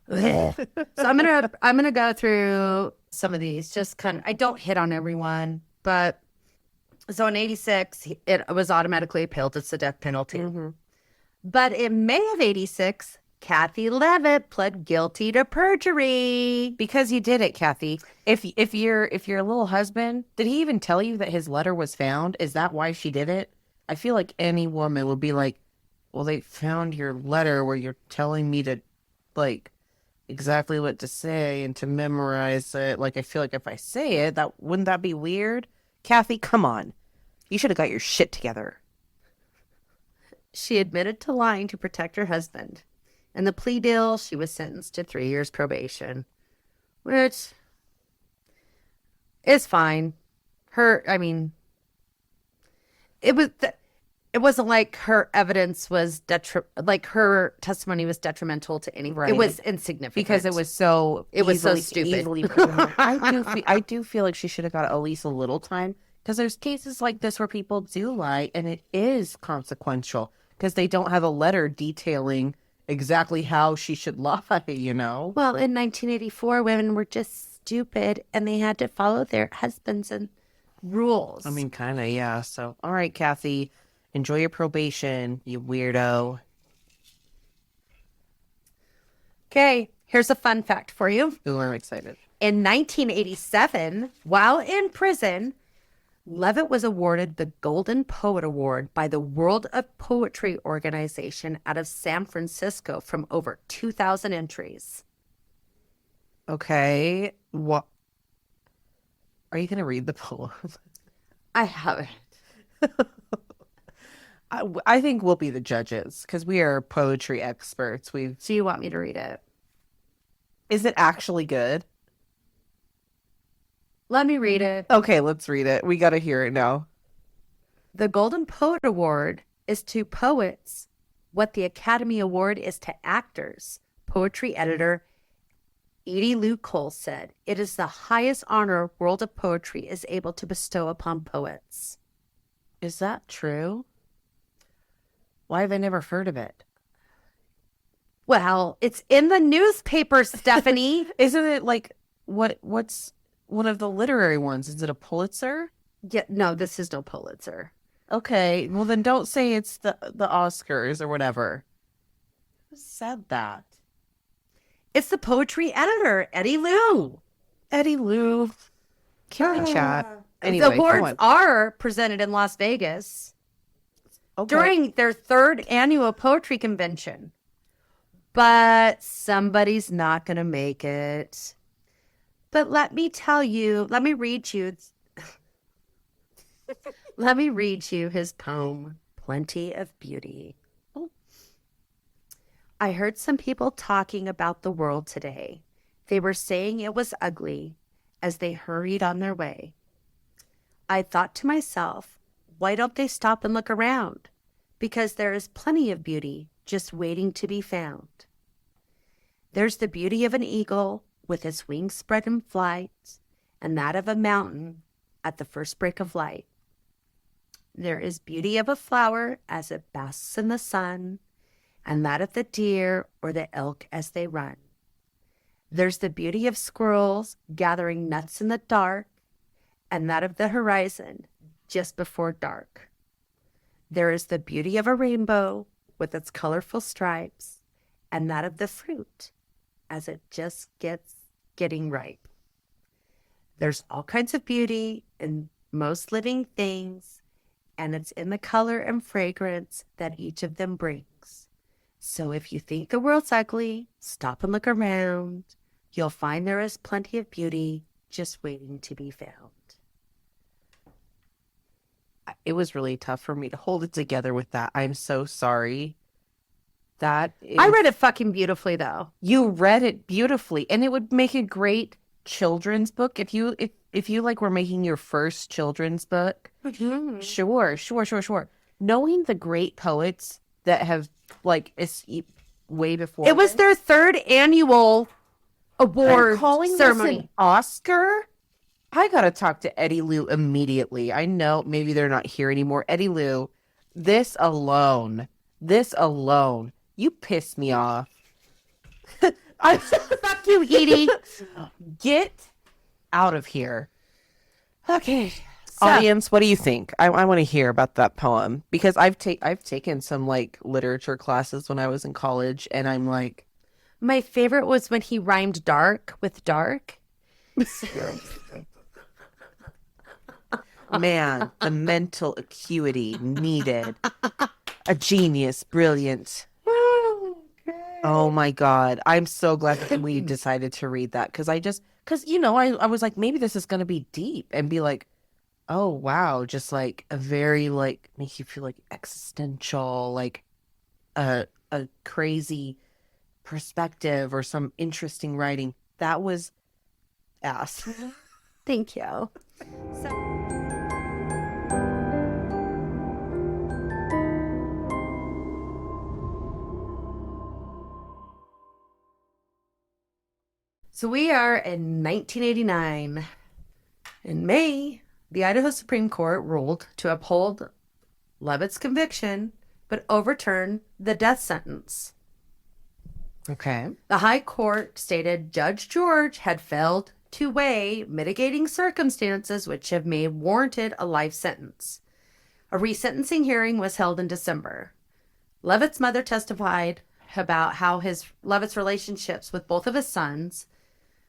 [SPEAKER 1] I'm gonna go through some of these. Just kind of, I don't hit on everyone, but so in '86, it was automatically appealed. It's the death penalty.
[SPEAKER 2] Mm-hmm.
[SPEAKER 1] But in May of '86, Kathy Leavitt pled guilty to perjury.
[SPEAKER 2] Because you did it, Kathy. If your little husband, did he even tell you that his letter was found? Is that why she did it? I feel like any woman would be like, well, they found your letter where you're telling me to, like, exactly what to say and to memorize it. Like, I feel like if I say it, wouldn't that be weird? Kathy, come on. You should have got your shit together.
[SPEAKER 1] She admitted to lying to protect her husband. In the plea deal, she was sentenced to 3 years probation, which is fine. It wasn't like her evidence was like her testimony was detrimental to anything.
[SPEAKER 2] Right.
[SPEAKER 1] It was insignificant
[SPEAKER 2] Because it was so
[SPEAKER 1] stupid.
[SPEAKER 2] easily I do feel like she should have got at least a little time, because there's cases like this where people do lie and it is consequential because they don't have a letter detailing exactly how she should lie, you know?
[SPEAKER 1] Well, in 1984, women were just stupid and they had to follow their husbands and rules.
[SPEAKER 2] I mean, kind of, yeah. So, all right, Kathy, enjoy your probation, you weirdo.
[SPEAKER 1] Okay, here's a fun fact for you.
[SPEAKER 2] Ooh, I'm excited.
[SPEAKER 1] In 1987, while in prison, Leavitt was awarded the Golden Poet Award by the World of Poetry organization out of San Francisco from over 2,000 entries.
[SPEAKER 2] Okay, what? Are you going to read the poem?
[SPEAKER 1] I haven't.
[SPEAKER 2] I think we'll be the judges because we are poetry experts.
[SPEAKER 1] So you want me to read it?
[SPEAKER 2] Is it actually good?
[SPEAKER 1] Let me read it.
[SPEAKER 2] Okay, let's read it. We got to hear it now.
[SPEAKER 1] The Golden Poet Award is to poets what the Academy Award is to actors. Poetry editor Edie Lou Cole said, "It is the highest honor World of Poetry is able to bestow upon poets."
[SPEAKER 2] Is that true? Why have I never heard of it?
[SPEAKER 1] Well, it's in the newspaper, Stephanie.
[SPEAKER 2] Isn't it like what's one of the literary ones? Is it a Pulitzer?
[SPEAKER 1] Yeah, no, this is no Pulitzer.
[SPEAKER 2] Okay, well then don't say it's the Oscars or whatever. Who said that?
[SPEAKER 1] It's the poetry editor, Eddie Lou.
[SPEAKER 2] Eddie Lou. Can we chat? Anyway,
[SPEAKER 1] The awards are presented in Las Vegas during their 3rd annual poetry convention. But somebody's not going to make it. But let me read you his poem, Plenty of Beauty. I heard some people talking about the world today. They were saying it was ugly as they hurried on their way. I thought to myself, why don't they stop and look around? Because there is plenty of beauty just waiting to be found. There's the beauty of an eagle with its wings spread in flight, and that of a mountain at the first break of light. There is beauty of a flower as it basks in the sun, and that of the deer or the elk as they run. There's the beauty of squirrels gathering nuts in the dark, and that of the horizon just before dark. There is the beauty of a rainbow with its colorful stripes, and that of the fruit as it just getting ripe. There's all kinds of beauty in most living things, and it's in the color and fragrance that each of them brings. So if you think the world's ugly, stop and look around. You'll find there is plenty of beauty just waiting to be found.
[SPEAKER 2] It was really tough for me to hold it together with that. I'm so sorry.
[SPEAKER 1] I read it fucking beautifully, though.
[SPEAKER 2] You read it beautifully, and it would make a great children's book if you like were making your first children's book.
[SPEAKER 1] Mm-hmm.
[SPEAKER 2] Sure. Knowing the great poets that have way before
[SPEAKER 1] it was their third annual award ceremony.
[SPEAKER 2] This an Oscar. I gotta talk to Eddie Lou immediately. I know maybe they're not here anymore. Eddie Lou, this alone, you piss me off.
[SPEAKER 1] Fuck you, Edie.
[SPEAKER 2] Get out of here.
[SPEAKER 1] Okay.
[SPEAKER 2] Audience, what do you think? I want to hear about that poem because I've taken some literature classes when I was in college, and I'm like,
[SPEAKER 1] my favorite was when he rhymed dark with dark.
[SPEAKER 2] Man, the mental acuity needed. A genius, brilliant. Oh my God. I'm so glad that we decided to read that because I was like, maybe this is going to be deep and be like, oh wow, just a very make you feel existential, a crazy perspective or some interesting writing. That was ass.
[SPEAKER 1] Thank you. So we are in 1989. In May, the Idaho Supreme Court ruled to uphold Leavitt's conviction, but overturn the death sentence.
[SPEAKER 2] Okay.
[SPEAKER 1] The High Court stated Judge George had failed to weigh mitigating circumstances which have warranted a life sentence. A resentencing hearing was held in December. Leavitt's mother testified about how Leavitt's relationships with both of his sons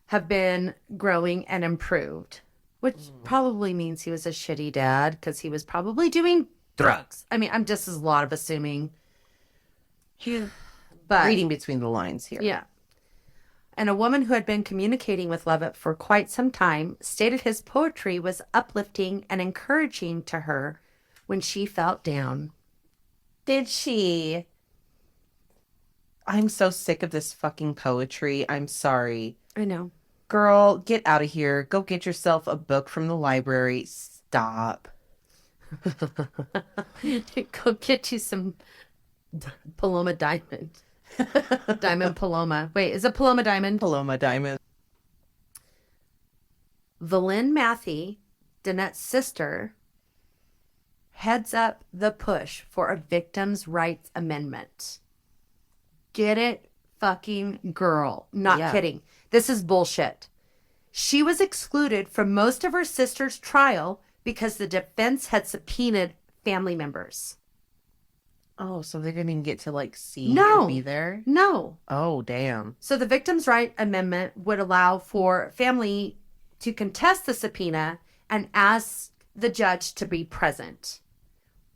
[SPEAKER 1] have been growing and improved, which probably means he was a shitty dad because he was probably doing drugs. I mean, I'm just a lot of assuming. But
[SPEAKER 2] reading between the lines here.
[SPEAKER 1] Yeah. And a woman who had been communicating with Leavitt for quite some time stated his poetry was uplifting and encouraging to her when she felt down.
[SPEAKER 2] Did she? I'm so sick of this fucking poetry. I'm sorry.
[SPEAKER 1] I know.
[SPEAKER 2] Girl, get out of here. Go get yourself a book from the library. Stop.
[SPEAKER 1] Go get you some Paloma Diamond. Diamond Paloma. Wait, is it Paloma Diamond?
[SPEAKER 2] Paloma Diamond.
[SPEAKER 1] Valyn Matthey, Danette's sister, heads up the push for a victims' rights amendment. Get it, fucking girl. Not kidding. This is bullshit. She was excluded from most of her sister's trial because the defense had subpoenaed family members.
[SPEAKER 2] Oh, so they didn't even get to see or be there?
[SPEAKER 1] No.
[SPEAKER 2] Oh, damn.
[SPEAKER 1] So the Victims' Right Amendment would allow for family to contest the subpoena and ask the judge to be present.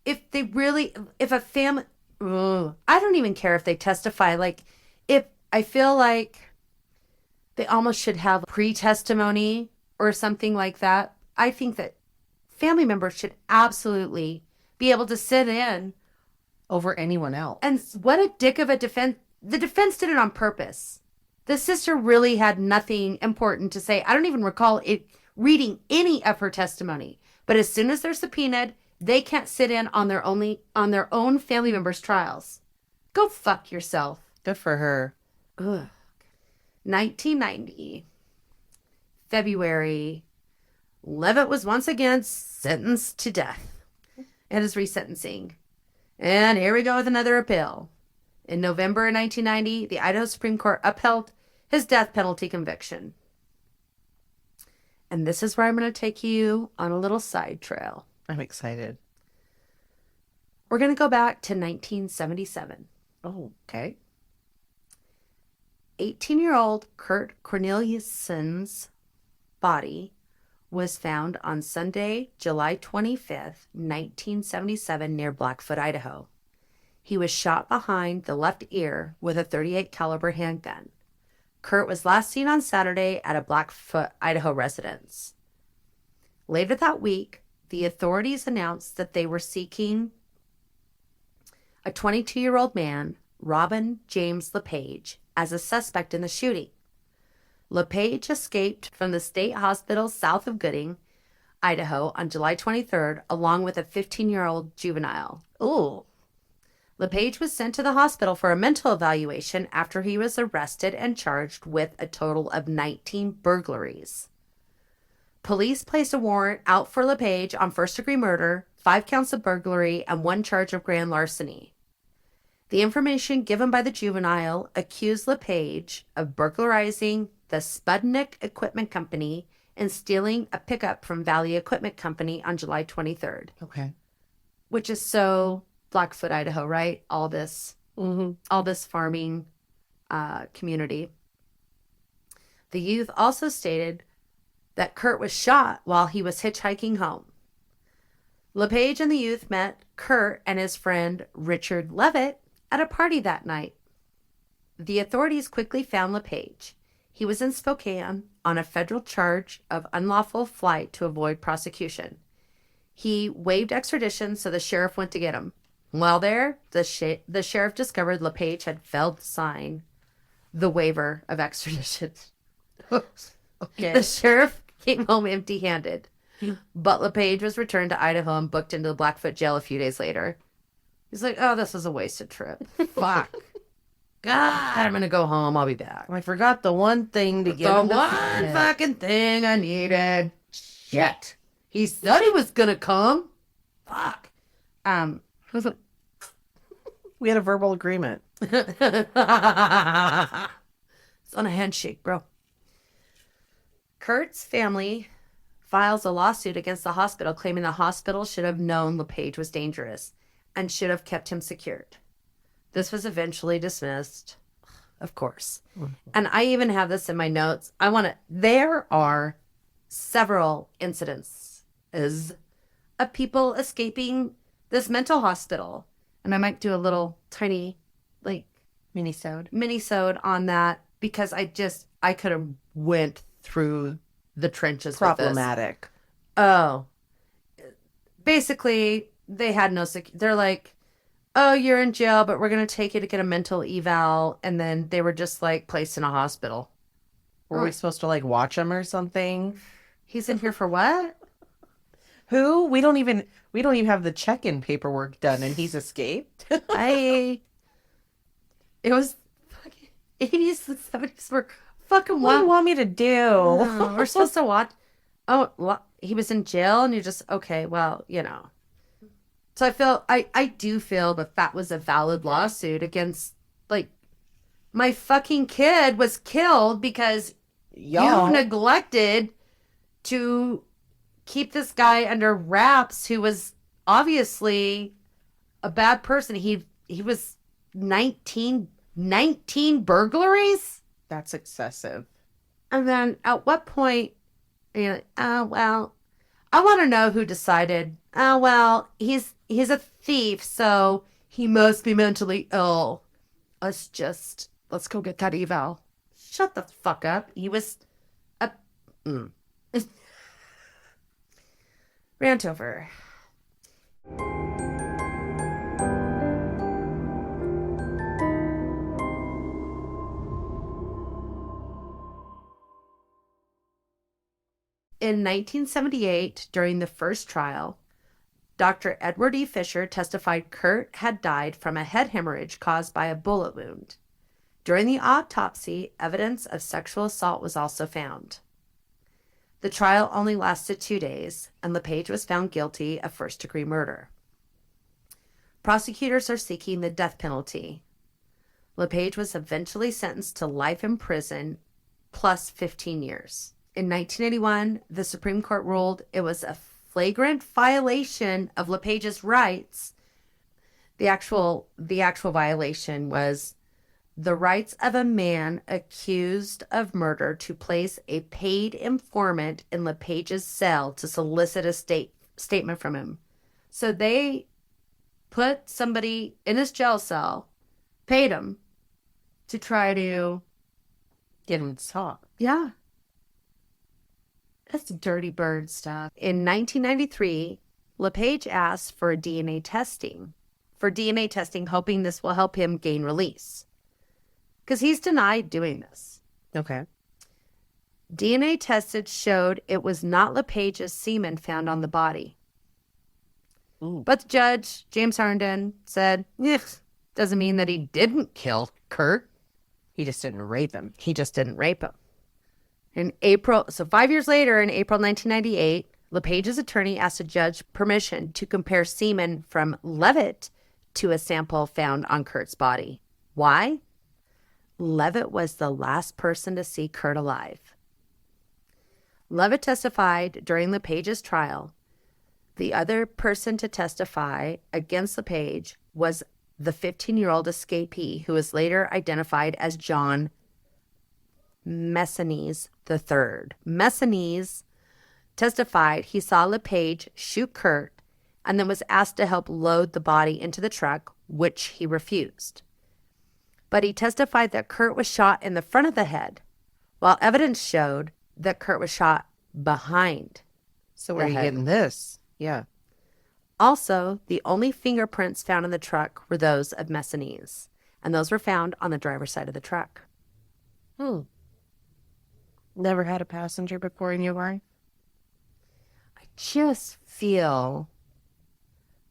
[SPEAKER 1] If a family, I don't even care if they testify. If I feel like they almost should have pre-testimony or something like that. I think that family members should absolutely be able to sit in
[SPEAKER 2] over anyone else.
[SPEAKER 1] And what a dick of a defense. The defense did it on purpose. The sister really had nothing important to say. I don't even recall it reading any of her testimony. But as soon as they're subpoenaed, they can't sit in on their own family members' trials. Go fuck yourself.
[SPEAKER 2] Good for her.
[SPEAKER 1] Ugh. 1990, February, Leavitt was once again sentenced to death at his resentencing. And here we go with another appeal. In November of 1990, the Idaho Supreme Court upheld his death penalty conviction. And this is where I'm going to take you on a little side trail.
[SPEAKER 2] I'm excited.
[SPEAKER 1] We're going to go back to 1977.
[SPEAKER 2] Oh, okay.
[SPEAKER 1] 18-year-old Kurt Corneliusson's body was found on Sunday, July 25th, 1977, near Blackfoot, Idaho. He was shot behind the left ear with a .38 caliber handgun. Kurt was last seen on Saturday at a Blackfoot, Idaho residence. Later that week, the authorities announced that they were seeking a 22-year-old man, Robin James LePage, as a suspect in the shooting. LePage escaped from the state hospital south of Gooding, Idaho, on July 23rd, along with a 15-year-old juvenile. Ooh. LePage was sent to the hospital for a mental evaluation after he was arrested and charged with a total of 19 burglaries. Police placed a warrant out for LePage on first-degree murder, 5 counts of burglary, and 1 charge of grand larceny. The information given by the juvenile accused LePage of burglarizing the Spudnik Equipment Company and stealing a pickup from Valley Equipment Company on July 23rd.
[SPEAKER 2] Okay.
[SPEAKER 1] Which is so Blackfoot, Idaho, right? All this farming community. The youth also stated that Kurt was shot while he was hitchhiking home. LePage and the youth met Kurt and his friend Richard Leavitt at a party that night. The authorities quickly found LePage. He was in Spokane on a federal charge of unlawful flight to avoid prosecution. He waived extradition, so the sheriff went to get him. While there, the sheriff discovered LePage had failed to sign the waiver of extradition.
[SPEAKER 2] Okay.
[SPEAKER 1] The sheriff came home empty-handed, but LePage was returned to Idaho and booked into the Blackfoot jail a few days later. He's like, oh, this was a wasted trip. Fuck. God, I'm going to go home. I'll be back.
[SPEAKER 2] I forgot the one thing to get
[SPEAKER 1] The
[SPEAKER 2] him to
[SPEAKER 1] one fucking thing I needed. Shit. He said he was going to come. Fuck.
[SPEAKER 2] We had a verbal agreement.
[SPEAKER 1] It's on a handshake, bro. Kurt's family files a lawsuit against the hospital claiming the hospital should have known LePage was dangerous and should have kept him secured. This was eventually dismissed, of course. And I even have this in my notes. There are several incidents of people escaping this mental hospital. And I might do a little tiny, mini-sode on that because I could have went through the trenches
[SPEAKER 2] Problematic.
[SPEAKER 1] with this. Oh. Basically, they had no they're like, oh, you're in jail, but we're going to take you to get a mental eval. And then they were just placed in a hospital.
[SPEAKER 2] Were we supposed to watch him or something?
[SPEAKER 1] He's in here for what?
[SPEAKER 2] Who? We don't even have the check-in paperwork done and he's escaped.
[SPEAKER 1] It was fucking 80s and 70s were fucking
[SPEAKER 2] What do you want me to do?
[SPEAKER 1] Oh, we're supposed to watch. Oh, he was in jail and you're just, okay, well, So I do feel that was a valid lawsuit against, my fucking kid was killed because you neglected to keep this guy under wraps who was obviously a bad person. He was 19 burglaries?
[SPEAKER 2] That's excessive.
[SPEAKER 1] And then at what point you're like, oh, well, I want to know who decided, oh, well, he's a thief, so he must be mentally ill. Let's go get that eval. Shut the fuck up. He was a... Rant over. In 1978, during the first trial, Dr. Edward E. Fisher testified Kurt had died from a head hemorrhage caused by a bullet wound. During the autopsy, evidence of sexual assault was also found. The trial only lasted 2 days, and LePage was found guilty of first-degree murder. Prosecutors are seeking the death penalty. LePage was eventually sentenced to life in prison plus 15 years. In 1981, the Supreme Court ruled it was a flagrant violation of LePage's rights. The actual violation was the rights of a man accused of murder to place a paid informant in LePage's cell to solicit a statement from him. So they put somebody in his jail cell, paid him to try to
[SPEAKER 2] get him to talk.
[SPEAKER 1] Yeah. That's dirty bird stuff. In 1993, LePage asked for DNA testing, hoping this will help him gain release. Because he's denied doing this.
[SPEAKER 2] Okay.
[SPEAKER 1] DNA tested showed it was not LePage's semen found on the body.
[SPEAKER 2] Ooh.
[SPEAKER 1] But the judge, James Harnden, said, doesn't mean that he didn't kill Kurt.
[SPEAKER 2] He just didn't rape him.
[SPEAKER 1] In April, so 5 years later, in April 1998, LePage's attorney asked the judge permission to compare semen from Leavitt to a sample found on Kurt's body. Why? Leavitt was the last person to see Kurt alive. Leavitt testified during LePage's trial. The other person to testify against LePage was the 15-year-old escapee, who was later identified as John Messinese III. Messinese testified he saw LePage shoot Kurt and then was asked to help load the body into the truck, which he refused. But he testified that Kurt was shot in the front of the head, while evidence showed that Kurt was shot behind.
[SPEAKER 2] So where are you getting this? Yeah.
[SPEAKER 1] Also, the only fingerprints found in the truck were those of Messinese, and those were found on the driver's side of the truck.
[SPEAKER 2] Never had a passenger before in your life?
[SPEAKER 1] I just feel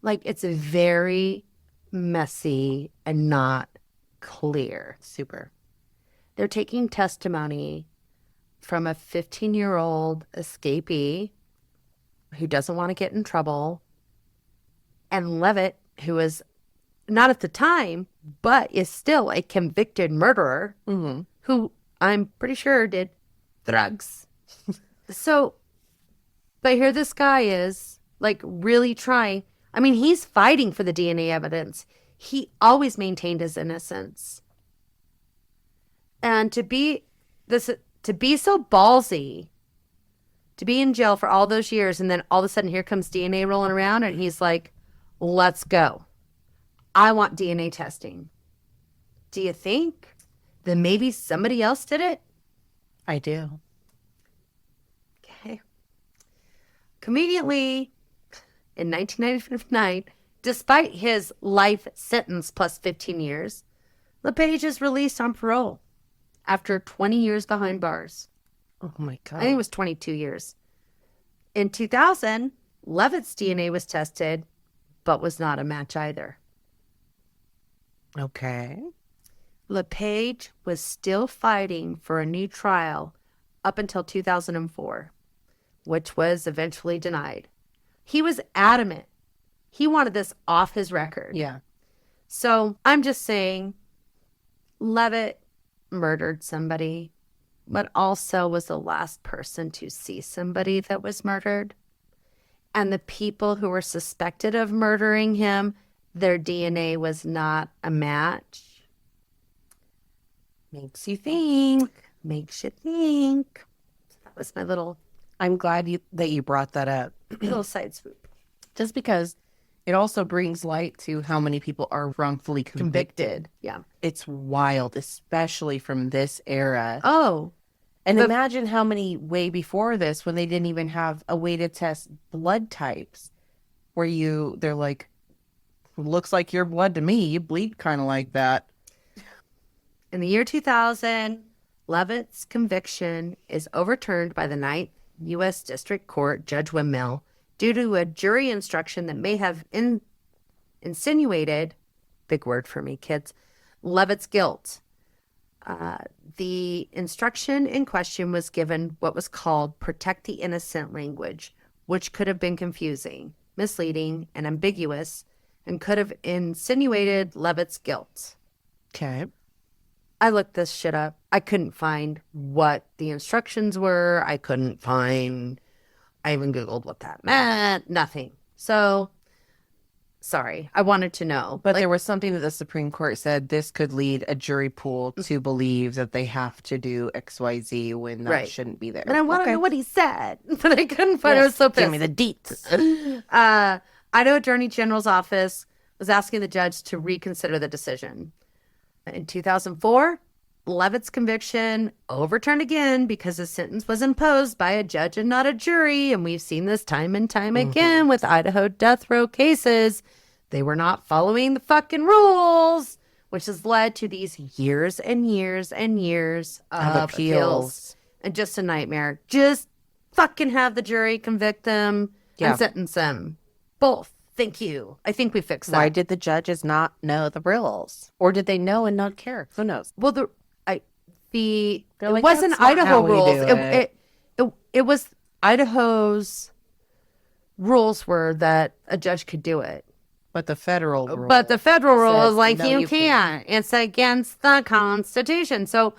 [SPEAKER 1] like it's very messy and not clear.
[SPEAKER 2] Super.
[SPEAKER 1] They're taking testimony from a 15-year-old escapee who doesn't want to get in trouble, and Leavitt, who is not at the time, but is still a convicted murderer, who I'm pretty sure did drugs. So, but here this guy is, like, really trying. I mean, he's fighting for the DNA evidence. He always maintained his innocence. And to be so ballsy, to be in jail for all those years, and then all of a sudden here comes DNA rolling around, and he's like, let's go. I want DNA testing. Do you think that maybe somebody else did it?
[SPEAKER 2] I do.
[SPEAKER 1] Okay. Conveniently, in 1999, despite his life sentence plus 15 years, LePage is released on parole after 20 years behind bars.
[SPEAKER 2] Oh my God.
[SPEAKER 1] I think it was 22 years. In 2000, Leavitt's DNA was tested, but was not a match either.
[SPEAKER 2] Okay.
[SPEAKER 1] LePage was still fighting for a new trial up until 2004, which was eventually denied. He was adamant. He wanted this off his record.
[SPEAKER 2] Yeah.
[SPEAKER 1] So I'm just saying, Leavitt murdered somebody, but also was the last person to see somebody that was murdered. And the people who were suspected of murdering him, their DNA was not a match. Makes you think. That was my little
[SPEAKER 2] I'm glad that you brought that up.
[SPEAKER 1] little side swoop.
[SPEAKER 2] Just because It also brings light to how many people are wrongfully convicted.
[SPEAKER 1] Yeah.
[SPEAKER 2] It's wild, especially from this era.
[SPEAKER 1] Oh.
[SPEAKER 2] And imagine how many way before this, when they didn't even have a way to test blood types, where they're like, looks like your blood to me. You bleed kind of like that.
[SPEAKER 1] In the year 2000, Leavitt's conviction is overturned by the Ninth U.S. District Court, Judge Windmill, due to a jury instruction that may have insinuated, big word for me, kids, Leavitt's guilt. The instruction in question was given what was called protect the innocent language, which could have been confusing, misleading, and ambiguous, and could have insinuated Leavitt's guilt.
[SPEAKER 2] Okay.
[SPEAKER 1] I looked this shit up. I couldn't find what the instructions were. I even Googled what that meant. Nothing. So, sorry. I wanted to know.
[SPEAKER 2] But there was something that the Supreme Court said this could lead a jury pool to believe that they have to do XYZ when that shouldn't be there.
[SPEAKER 1] And I want to know what he said, but I couldn't find it. I was so pissed.
[SPEAKER 2] Give me the deets.
[SPEAKER 1] Idaho Attorney General's office was asking the judge to reconsider the decision. In 2004, Leavitt's conviction overturned again because the sentence was imposed by a judge and not a jury. And we've seen this time and time again with Idaho death row cases. They were not following the fucking rules, which has led to these years and years and years of appeals. And just a nightmare. Just fucking have the jury convict them and sentence them. Both. Thank you. I think we fixed that.
[SPEAKER 2] Why did the judges not know the rules? Or did they know and not care? Who knows?
[SPEAKER 1] Well, it wasn't Idaho rules. It was Idaho's rules were that a judge could do it.
[SPEAKER 2] But the federal rule.
[SPEAKER 1] But the federal rule is like, no, you can't. It's against the Constitution. So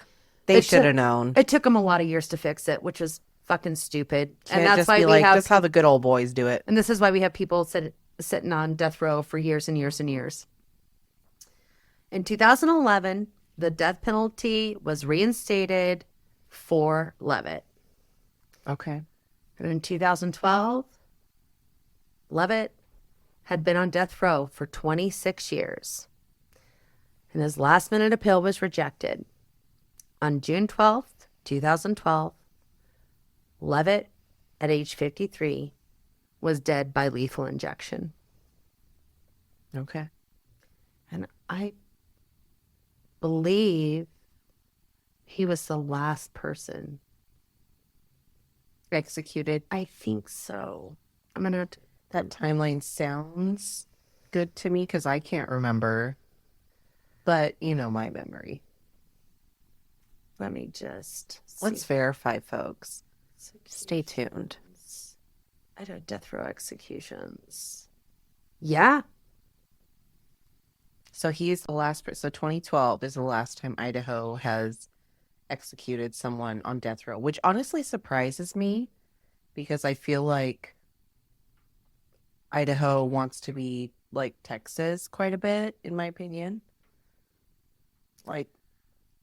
[SPEAKER 2] they should have known.
[SPEAKER 1] It took them a lot of years to fix it, which is fucking stupid.
[SPEAKER 2] Can't and that's just why be we like, have. That's how the good old boys do it.
[SPEAKER 1] And this is why we have people sitting on death row for years and years and years. In 2011, the death penalty was reinstated for Leavitt.
[SPEAKER 2] Okay.
[SPEAKER 1] And in 2012, Leavitt had been on death row for 26 years. And his last-minute appeal was rejected. On June 12th, 2012, Leavitt, at age 53, was dead by lethal injection.
[SPEAKER 2] Okay.
[SPEAKER 1] And I believe he was the last person
[SPEAKER 2] executed.
[SPEAKER 1] I think so.
[SPEAKER 2] That timeline sounds good to me because I can't remember. But you know my memory.
[SPEAKER 1] Let me just
[SPEAKER 2] Let's verify, folks. Stay tuned.
[SPEAKER 1] Idaho death row executions. Yeah.
[SPEAKER 2] So he's the last person. So 2012 is the last time Idaho has executed someone on death row, which honestly surprises me because I feel like Idaho wants to be like Texas quite a bit, in my opinion. Like,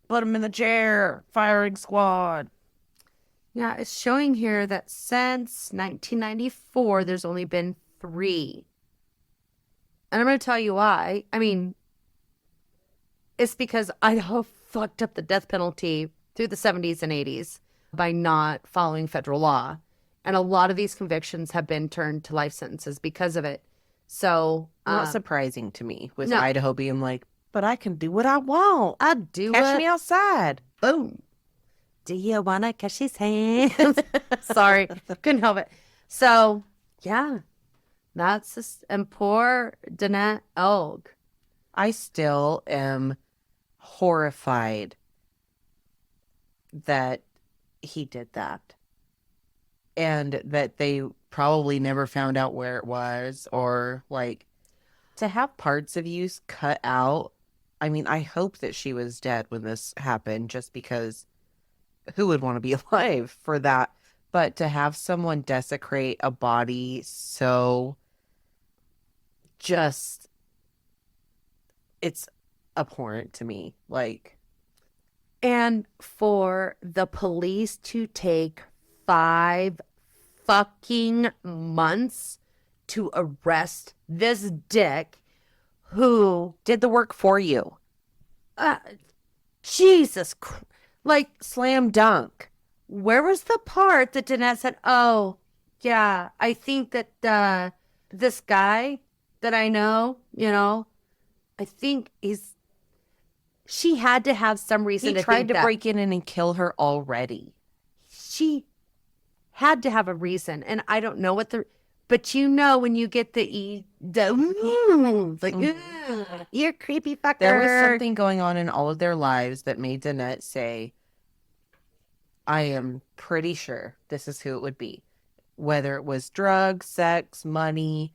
[SPEAKER 2] put him in the chair, firing squad.
[SPEAKER 1] Yeah, it's showing here that since 1994, there's only been 3. And I'm going to tell you why. I mean, it's because Idaho fucked up the death penalty through the 70s and 80s by not following federal law. And a lot of these convictions have been turned to life sentences because of it. So,
[SPEAKER 2] not surprising to me with Idaho being like, but I can do what I want.
[SPEAKER 1] I do
[SPEAKER 2] Catch me outside.
[SPEAKER 1] Boom. Do you want to catch his hands? Sorry. Couldn't help it. So, yeah. That's just, and poor Danette Elg.
[SPEAKER 2] I still am horrified that he did that. And that they probably never found out where it was, or like to have parts of you cut out. I mean, I hope that she was dead when this happened, just because who would want to be alive for that? But to have someone desecrate a body so just, it's abhorrent to me. Like,
[SPEAKER 1] and for the police to take 5 fucking months to arrest this dick who
[SPEAKER 2] Did the work for you.
[SPEAKER 1] Jesus Christ. Like,
[SPEAKER 2] Slam dunk.
[SPEAKER 1] where was the part that Danette said, oh, yeah, I think that this guy that I know, I think she had to have some reason
[SPEAKER 2] He
[SPEAKER 1] to
[SPEAKER 2] tried
[SPEAKER 1] think
[SPEAKER 2] to
[SPEAKER 1] that.
[SPEAKER 2] break in and kill her already.
[SPEAKER 1] She had to have a reason. And I don't know but when you get you're a creepy fucker.
[SPEAKER 2] There was something going on in all of their lives that made Danette say, I am pretty sure this is who it would be. Whether it was drugs, sex, money,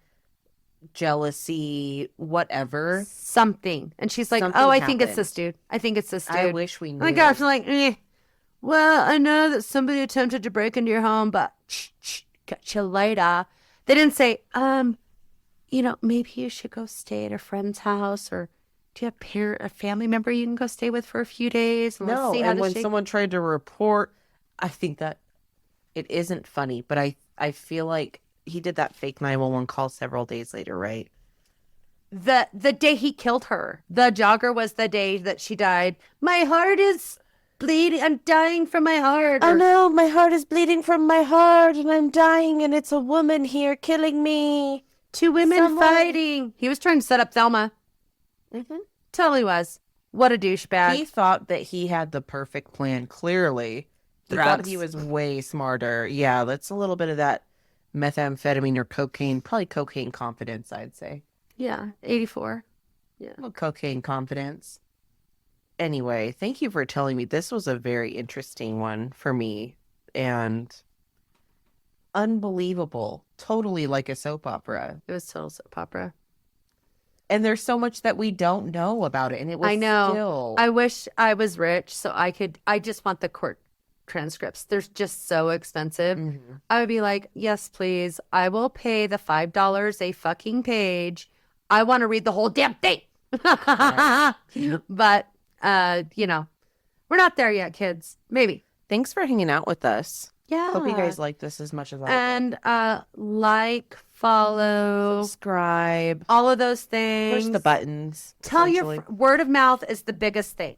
[SPEAKER 2] jealousy, whatever.
[SPEAKER 1] Something. And she's like,
[SPEAKER 2] Something
[SPEAKER 1] oh, I think it's
[SPEAKER 2] happened.
[SPEAKER 1] this dude. I think it's this dude.
[SPEAKER 2] I wish we knew.
[SPEAKER 1] Oh my gosh, I'm like, well, I know that somebody attempted to break into your home, but catch you later. They didn't say, maybe you should go stay at a friend's house, or do you have a family member you can go stay with for a few days? And let's
[SPEAKER 2] No,
[SPEAKER 1] see how
[SPEAKER 2] and when
[SPEAKER 1] this
[SPEAKER 2] someone tried to report, I think that it isn't funny, but I feel like he did that fake 911 call several days later, right?
[SPEAKER 1] The day he killed her, the jogger was the day that she died. My heart is bleeding. I'm dying from my heart.
[SPEAKER 2] Oh no, my heart is bleeding from my heart and I'm dying and it's a woman here killing me.
[SPEAKER 1] Two women fighting. He was trying to set up Thelma.
[SPEAKER 2] Mm-hmm.
[SPEAKER 1] Totally was. What a douchebag.
[SPEAKER 2] He thought that he had the perfect plan, clearly. He thought
[SPEAKER 1] Drugs.
[SPEAKER 2] he was way smarter. Yeah, that's a little bit of that methamphetamine or cocaine, probably cocaine confidence, I'd say.
[SPEAKER 1] Yeah, 84. Yeah.
[SPEAKER 2] Well, cocaine confidence. Anyway, thank you for telling me. This was a very interesting one for me and unbelievable. Totally like a soap opera.
[SPEAKER 1] It was total soap opera.
[SPEAKER 2] And there's so much that we don't know about it. And it was
[SPEAKER 1] I know.
[SPEAKER 2] still...
[SPEAKER 1] I wish I was rich so I just want the court transcripts. They're just so expensive.
[SPEAKER 2] Mm-hmm.
[SPEAKER 1] I would be like, yes, please. I will pay the $5 a fucking page. I want to read the whole damn thing. But, we're not there yet, kids. Maybe.
[SPEAKER 2] Thanks for hanging out with us.
[SPEAKER 1] Yeah.
[SPEAKER 2] Hope you guys like this as much as I did.
[SPEAKER 1] And like, follow,
[SPEAKER 2] Subscribe.
[SPEAKER 1] all of those things.
[SPEAKER 2] Push the buttons.
[SPEAKER 1] Tell your
[SPEAKER 2] essentially.
[SPEAKER 1] word of mouth is the biggest thing.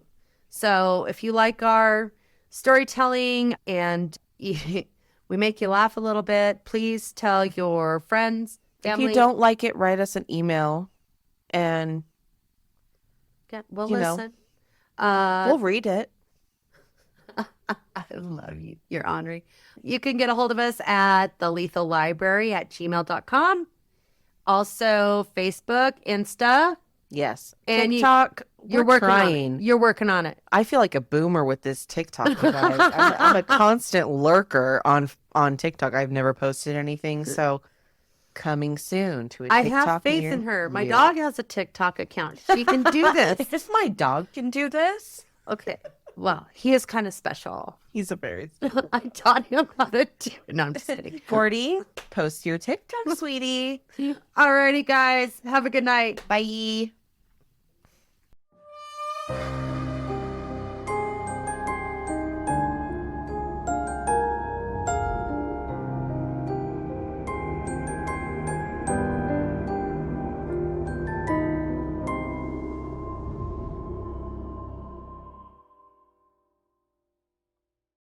[SPEAKER 1] So if you like our storytelling and we make you laugh a little bit, please tell your friends, family.
[SPEAKER 2] If you don't like it, write us an email and
[SPEAKER 1] we'll
[SPEAKER 2] you know,
[SPEAKER 1] listen.
[SPEAKER 2] we'll read it.
[SPEAKER 1] I love you. You're honoring. You can get a hold of us at thelethalibrary@gmail.com. Also, Facebook, Insta.
[SPEAKER 2] Yes.
[SPEAKER 1] And
[SPEAKER 2] TikTok.
[SPEAKER 1] You're
[SPEAKER 2] we're
[SPEAKER 1] working on
[SPEAKER 2] trying.
[SPEAKER 1] it. You're working on it.
[SPEAKER 2] I feel like a boomer with this TikTok. You guys. I'm a constant lurker on TikTok. I've never posted anything, so coming soon to a
[SPEAKER 1] I
[SPEAKER 2] TikTok.
[SPEAKER 1] have faith in her. My dog has a TikTok account. She can do this.
[SPEAKER 2] If my dog can do this,
[SPEAKER 1] Okay. Well, he is kind of special.
[SPEAKER 2] he's a very
[SPEAKER 1] I taught him how to do it. No, I'm just kidding.
[SPEAKER 2] 40. Post your TikTok, sweetie.
[SPEAKER 1] Alrighty, guys. Have a good night.
[SPEAKER 2] Bye.